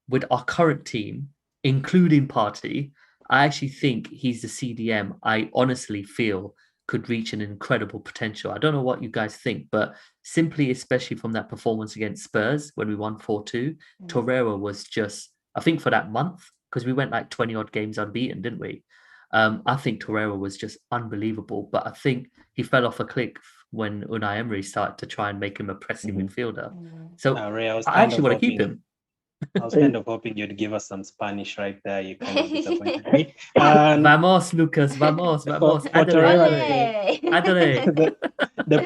with our current team, including Partey, I actually think he's the CDM I honestly feel could reach an incredible potential. I don't know what you guys think, but simply, especially from that performance against Spurs when we won 4-2, Torreira was just, I think for that month, because we went like 20 odd games unbeaten, didn't we? I think Torreira was just unbelievable, but I think he fell off a cliff when Unai Emery started to try and make him a pressing midfielder. So
Ray,
I actually want to keep him.
I was kind of hoping you'd give us some Spanish right there. You kind of disappointed me.
Vamos, Lucas, vamos.
The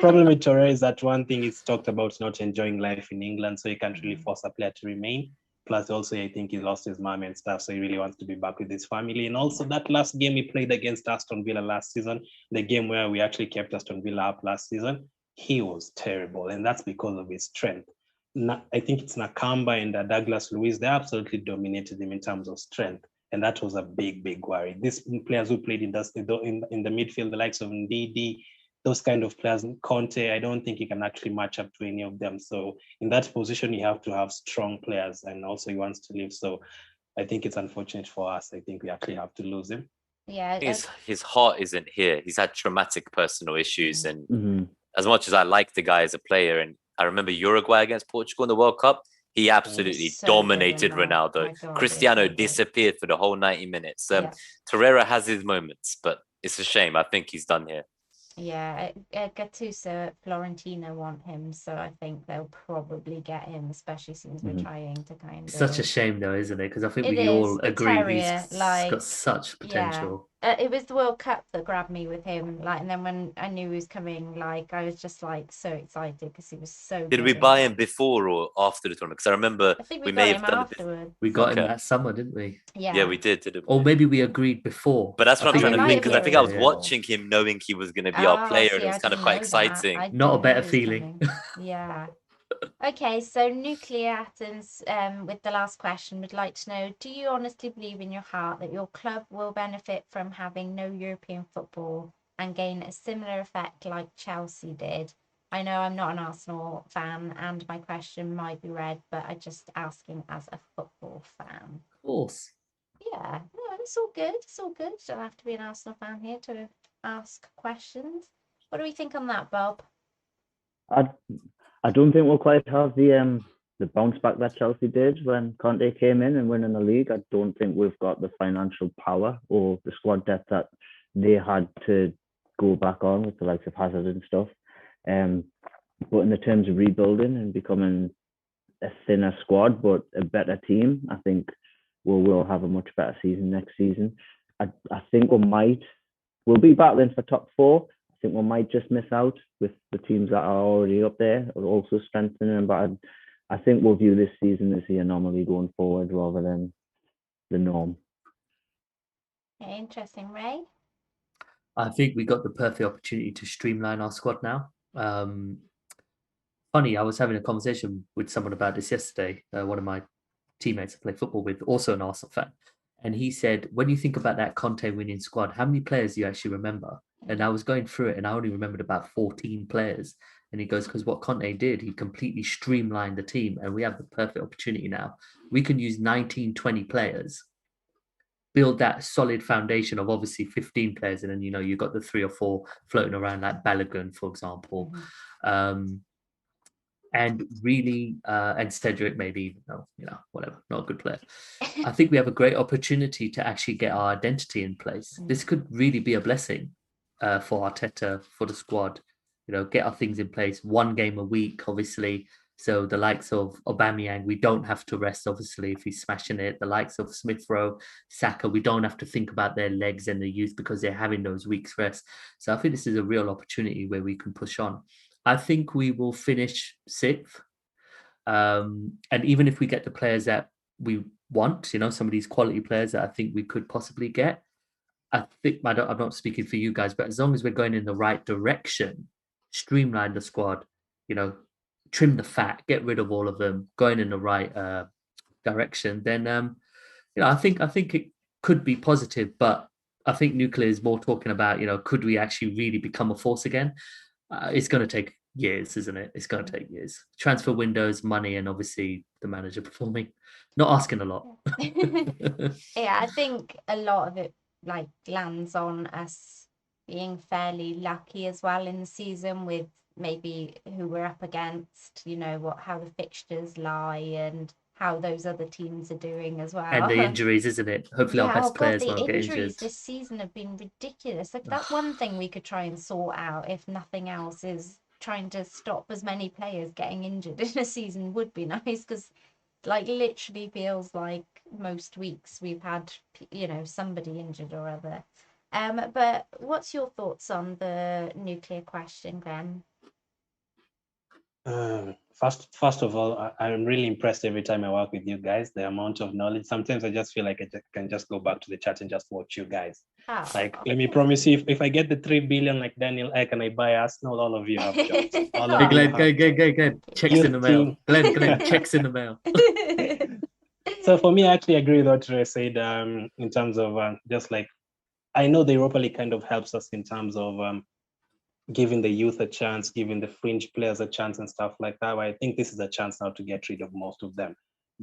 problem with Torreira is that one thing is talked about not enjoying life in England, so you can't really force a player to remain. Plus, also, I think he lost his mom and stuff, so he really wants to be back with his family. And also, that last game he played against Aston Villa last season, the game where we actually kept Aston Villa up last season, he was terrible, and that's because of his strength. I think it's Nakamba and Douglas Luiz. They absolutely dominated him in terms of strength, and that was a big worry. These players who played in the midfield, the likes of Ndidi, those kind of players, Conte, I don't think he can actually match up to any of them. So in that position, you have to have strong players, and also he wants to leave. So I think it's unfortunate for us. I think we actually have to lose him.
Yeah,
his heart isn't here. He's had traumatic personal issues, and as much as I like the guy as a player, and I remember Uruguay against Portugal in the World Cup, he absolutely dominated Ronaldo. Cristiano disappeared for the whole 90 minutes. Torreira has his moments, but it's a shame. I think he's done here.
Yeah, Gattuso at Fiorentina want him, so I think they'll probably get him, especially since we're trying to kind of...
Such a shame though, isn't it? Because I think we all agree he's got such potential.
Yeah. It was the World Cup that grabbed me with him, and then when I knew he was coming, I was just so excited because he was so
Did we buy him before or after the tournament? Because I remember
I think
we may have done
afterwards.
We got him that summer, didn't we?
Yeah, we did.
Or maybe we agreed before.
But that's what I'm trying to think, because I think I was watching him knowing he was going to be our player, and it was kind of quite exciting.
Not a better feeling.
Yeah. Okay, so Nuclear Atoms, with the last question, would like to know, do you honestly believe in your heart that your club will benefit from having no European football and gain a similar effect like Chelsea did? I know I'm not an Arsenal fan and my question might be read, but I'm just asking as a football fan.
Of course.
Yeah, no, it's all good. It's all good. Don't have to be an Arsenal fan here to ask questions. What do we think on that, Bob?
I don't think we'll quite have the bounce back that Chelsea did when Conte came in and winning the league. I don't think we've got the financial power or the squad depth that they had to go back on with the likes of Hazard and stuff. But in the terms of rebuilding and becoming a thinner squad but a better team, I think we'll have a much better season next season. I think we'll be battling for top four. I think we might just miss out with the teams that are already up there, are also strengthening. But I think we'll view this season as the anomaly going forward rather than the norm.
Okay, interesting. Ray?
I think we got the perfect opportunity to streamline our squad now. Funny, I was having a conversation with someone about this yesterday. One of my teammates I play football with, also an Arsenal fan. And he said, when you think about that Conte winning squad, how many players do you actually remember? And I was going through it and I only remembered about 14 players. And he goes, because what Conte did, he completely streamlined the team and we have the perfect opportunity now. We can use 19, 20 players, build that solid foundation of obviously 15 players. And then, you've got the 3 or 4 floating around like Balogun, for example. And really, and Cedric maybe, whatever, not a good player. I think we have a great opportunity to actually get our identity in place. This could really be a blessing for Arteta, for the squad, get our things in place, 1 game a week, obviously. So the likes of Aubameyang, we don't have to rest, obviously, if he's smashing it. The likes of Smith Rowe, Saka, we don't have to think about their legs and the youth because they're having those weeks rest. So I think this is a real opportunity where we can push on. I think we will finish 6th. And even if we get the players that we want, some of these quality players that I think we could possibly get, I think, I'm not speaking for you guys, but as long as we're going in the right direction, streamline the squad, trim the fat, get rid of all of them, going in the right direction, then, I think it could be positive, but I think nuclear is more talking about, could we actually really become a force again? It's going to take years, isn't it? It's going to take years. Transfer windows, money, and obviously the manager performing. Not asking a lot.
Yeah, I think a lot of it like lands on us being fairly lucky as well in the season with maybe who we're up against, how the fixtures lie and how those other teams are doing as well.
And the injuries, isn't it? Hopefully our
Yeah, oh
best
God,
players
the
won't get
injuries
injured.
this season have been ridiculous. Like that's one thing we could try and sort out, if nothing else, is trying to stop as many players getting injured in a season would be nice, because like literally feels like most weeks we've had, somebody injured or other. But what's your thoughts on the nuclear question, Glenn?
First of all, I'm really impressed every time I work with you guys. The amount of knowledge. Sometimes I just feel like can just go back to the chat and just watch you guys.
Oh.
Like, let me promise you, if I get the 3 billion like Daniel Ek and I buy Arsenal, all of you have jobs. All
Hey,
of you
Glenn,
have
Glenn. Checks in the mail. Glenn, checks in the mail.
So for me, I actually agree with what Ray said in terms of just like, I know the Europa League kind of helps us in terms of giving the youth a chance, giving the fringe players a chance and stuff like that. But I think this is a chance now to get rid of most of them.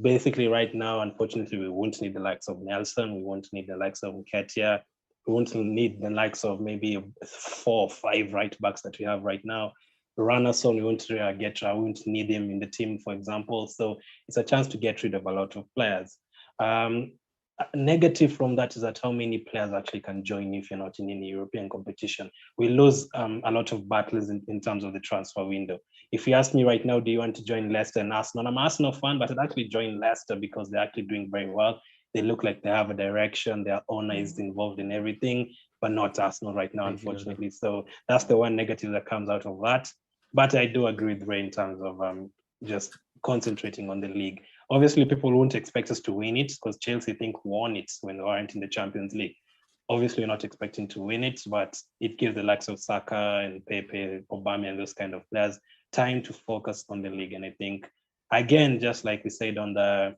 Basically, right now, unfortunately, we won't need the likes of Nelson. We won't need the likes of Nketiah. We won't need the likes of maybe 4 or 5 right backs that we have right now. Ranasson, we won't we won't need him in the team, for example. So it's a chance to get rid of a lot of players. Negative from that is that how many players actually can join if you're not in any European competition. We lose a lot of battles in terms of the transfer window. If you ask me right now, do you want to join Leicester and Arsenal? I'm an Arsenal fan, but I'd actually join Leicester because they're actually doing very well. They look like they have a direction. Their owner is involved in everything, but not Arsenal right now, unfortunately. So that's the one negative that comes out of that. But I do agree with Ray in terms of just concentrating on the league. Obviously, people won't expect us to win it because Chelsea won it when they weren't in the Champions League. Obviously, we're not expecting to win it, but it gives the likes of Saka and Pepe, Aubameyang, and those kind of players time to focus on the league. And I think, again, just like we said on the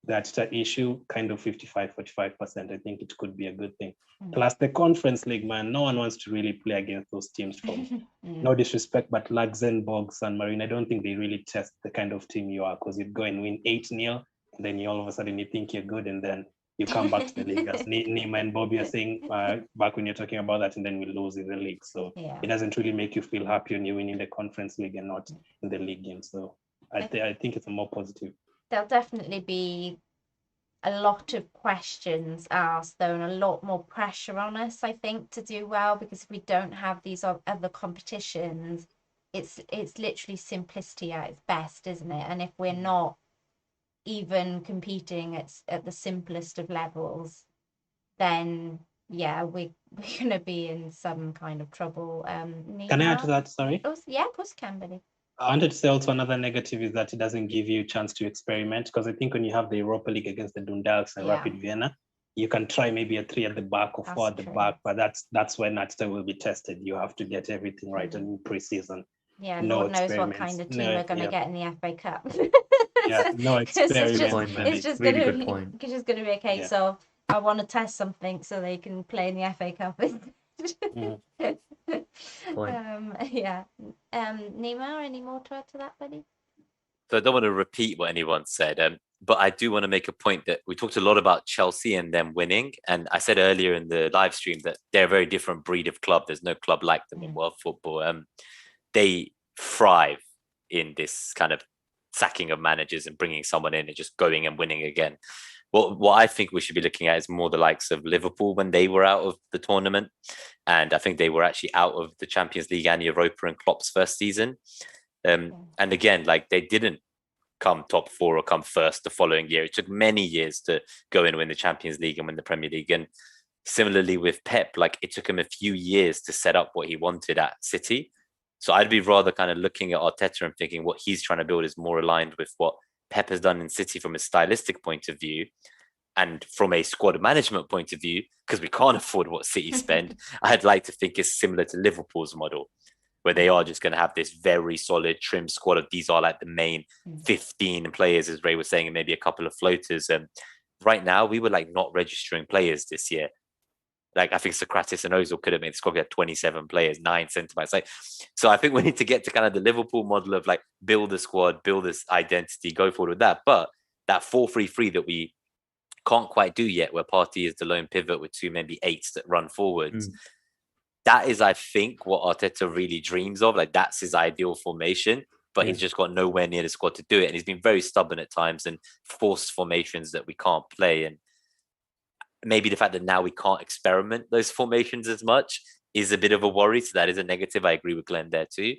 Arteta issue, kind of 55-45%, I think it could be a good thing. Plus the Conference League, man, no one wants to really play against those teams from no disrespect, but Luxembourg, San Marino, I don't think they really test the kind of team you are, because you go and win 8-0, and then you all of a sudden you think you're good, and then you come back to the league, as Nima and Bobby are saying back when you're talking about that, and then we lose in the league. So it doesn't really make you feel happy when you win in the Conference League and not in the league game. So I think it's a more positive.
There'll definitely be a lot of questions asked, though, and a lot more pressure on us, I think, to do well, because if we don't have these other competitions, it's literally simplicity at its best, isn't it? And if we're not even competing at the simplest of levels, then we're gonna be in some kind of trouble.
Can I add to that? Sorry.
Oh, yeah, of course you can, buddy.
I wanted to say also another negative is that it doesn't give you a chance to experiment, because I think when you have the Europa League against the Dundalks and Rapid Vienna, you can try maybe a 3 at the back or 4 at the back, but that's when Arteta will be tested. You have to get everything right in pre-season.
Yeah, Lord knows what kind of team we're going to get in the FA Cup.
No experiment.
It's just going to be a case of, I want to test something so they can play in the FA Cup. Nima, any more to add to that, buddy?
So I don't want to repeat what anyone said, but I do want to make a point that we talked a lot about Chelsea and them winning. And I said earlier in the live stream that they're a very different breed of club. There's no club like them in world football. They thrive in this kind of sacking of managers and bringing someone in and just going and winning again. What I think we should be looking at is more the likes of Liverpool when they were out of the tournament. And I think they were actually out of the Champions League and Europa in Klopp's first season. And again, like they didn't come top 4 or come first the following year. It took many years to go and win the Champions League and win the Premier League. And similarly with Pep, like it took him a few years to set up what he wanted at City. So I'd be rather kind of looking at Arteta and thinking what he's trying to build is more aligned with what Pep has done in City from a stylistic point of view, and from a squad management point of view, because we can't afford what City spend. I'd like to think it's similar to Liverpool's model, where they are just going to have this very solid trim squad of these are like the main 15 players, as Ray was saying, and maybe a couple of floaters. Right now, we were like not registering players this year. Like, I think Socrates and Ozil could have made the squad. We had 27 players, 9 centre-backs. Like, so I think we need to get to kind of the Liverpool model of like build a squad, build this identity, go forward with that. But that 4-3-3 that we can't quite do yet, where Partey is the lone pivot with 2 maybe 8s that run forwards. That is, I think, what Arteta really dreams of. Like, that's his ideal formation, but he's just got nowhere near the squad to do it. And he's been very stubborn at times and forced formations that we can't play. And maybe the fact that now we can't experiment those formations as much is a bit of a worry. So that is a negative. I agree with Glenn there too.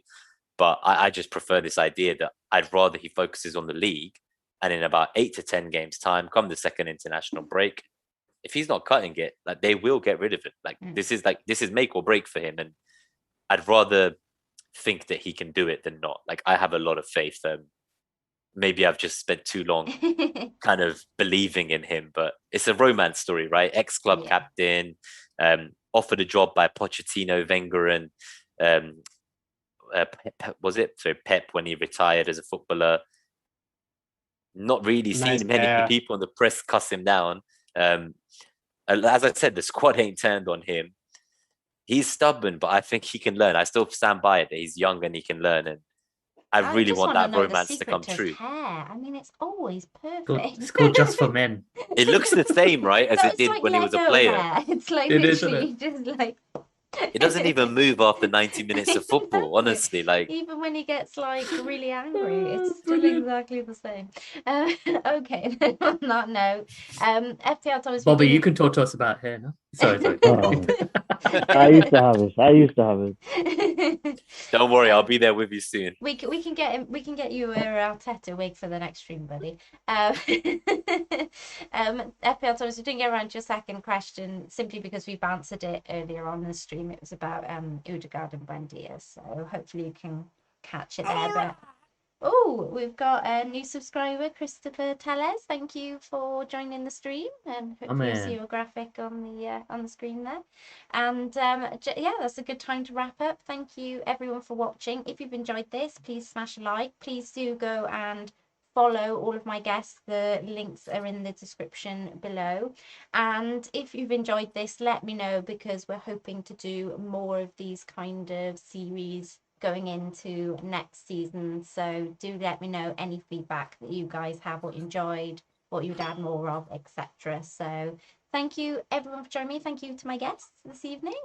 But I just prefer this idea that I'd rather he focuses on the league, and in about 8 to 10 games time, come the second international break, if he's not cutting it, like, they will get rid of him. Like, this is make or break for him. And I'd rather think that he can do it than not. Like, I have a lot of faith. Maybe I've just spent too long kind of believing in him, but it's a romance story, right? Ex-club captain, offered a job by Pochettino, Wenger, and Pep when he retired as a footballer. Not really seen many people in the press cuss him down. As I said, the squad ain't turned on him. He's stubborn, but I think he can learn. I still stand by it that he's young and he can learn. And I really want that romance to come true.
Hair. I mean, it's always perfect.
It's called Just for Men.
It looks the same, right, as it did
like
when he was a player.
Hair. It's like
it
literally just like.
It doesn't even move after 90 minutes of football, honestly. Like,
even when he gets like really angry, it's still exactly the same. Okay, on that note, FPL Thomas.
Bobby, you can talk to us about hair now. Sorry.
I used to have it.
Don't worry, I'll be there with you soon.
We can get you a Arteta wig for the next stream, buddy. FPL Thomas, we didn't get around to your second question simply because we've answered it earlier on the stream. It was about Odegaard and Buendia, so hopefully you can catch it there. But we've got a new subscriber, Christopher Tellez. Thank you for joining the stream, and hopefully you see your graphic on the screen there. And that's a good time to wrap up. Thank you everyone for watching. If you've enjoyed this, please smash a like. Please do go and follow all of my guests. The links are in the description below. And if you've enjoyed this, let me know, because we're hoping to do more of these kind of series going into next season. So do let me know any feedback that you guys have, what you enjoyed, what you'd add more of, etc. So thank you everyone for joining me. Thank you to my guests this evening.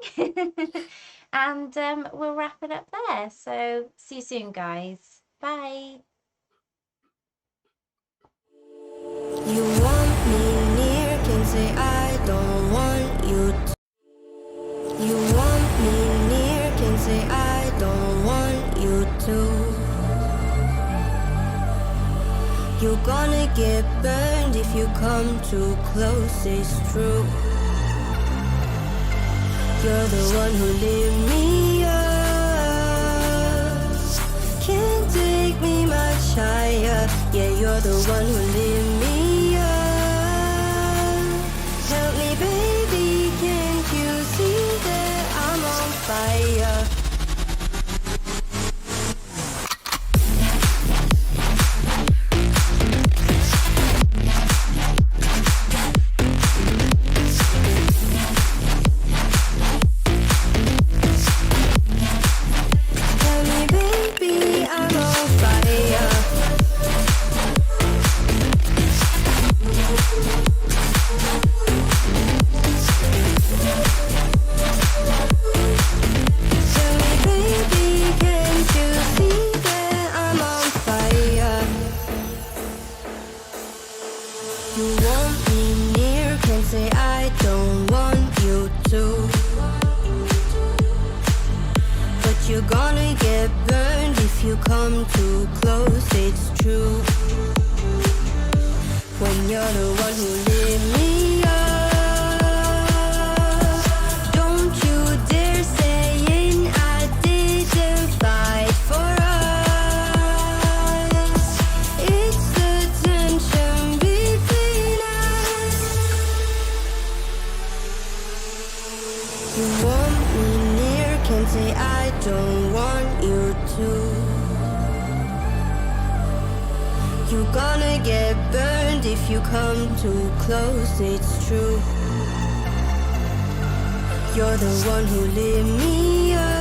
And we'll wrap it up there. So see you soon, guys. Bye.
You want me near, can say I don't want you to. You want me near, can say I don't want you to. You're gonna get burned if you come too close, it's true. You're the one who lit me up, can't take me much higher. Yeah, you're the one who lit me up. Help me, baby, can't you see that I'm on fire? Tell me, baby, I'm on fire. Tell me, baby, can't you see that I'm on fire? You want me near, can't say I don't want you to. But you're gonna get burned if you come too close, it's true. When you're the one who lit me up, don't you dare saying I didn't fight for us. It's the tension between us. You want me near, can't say I don't want you to. You're gonna get burned if you come too close, it's true. You're the one who lit me up.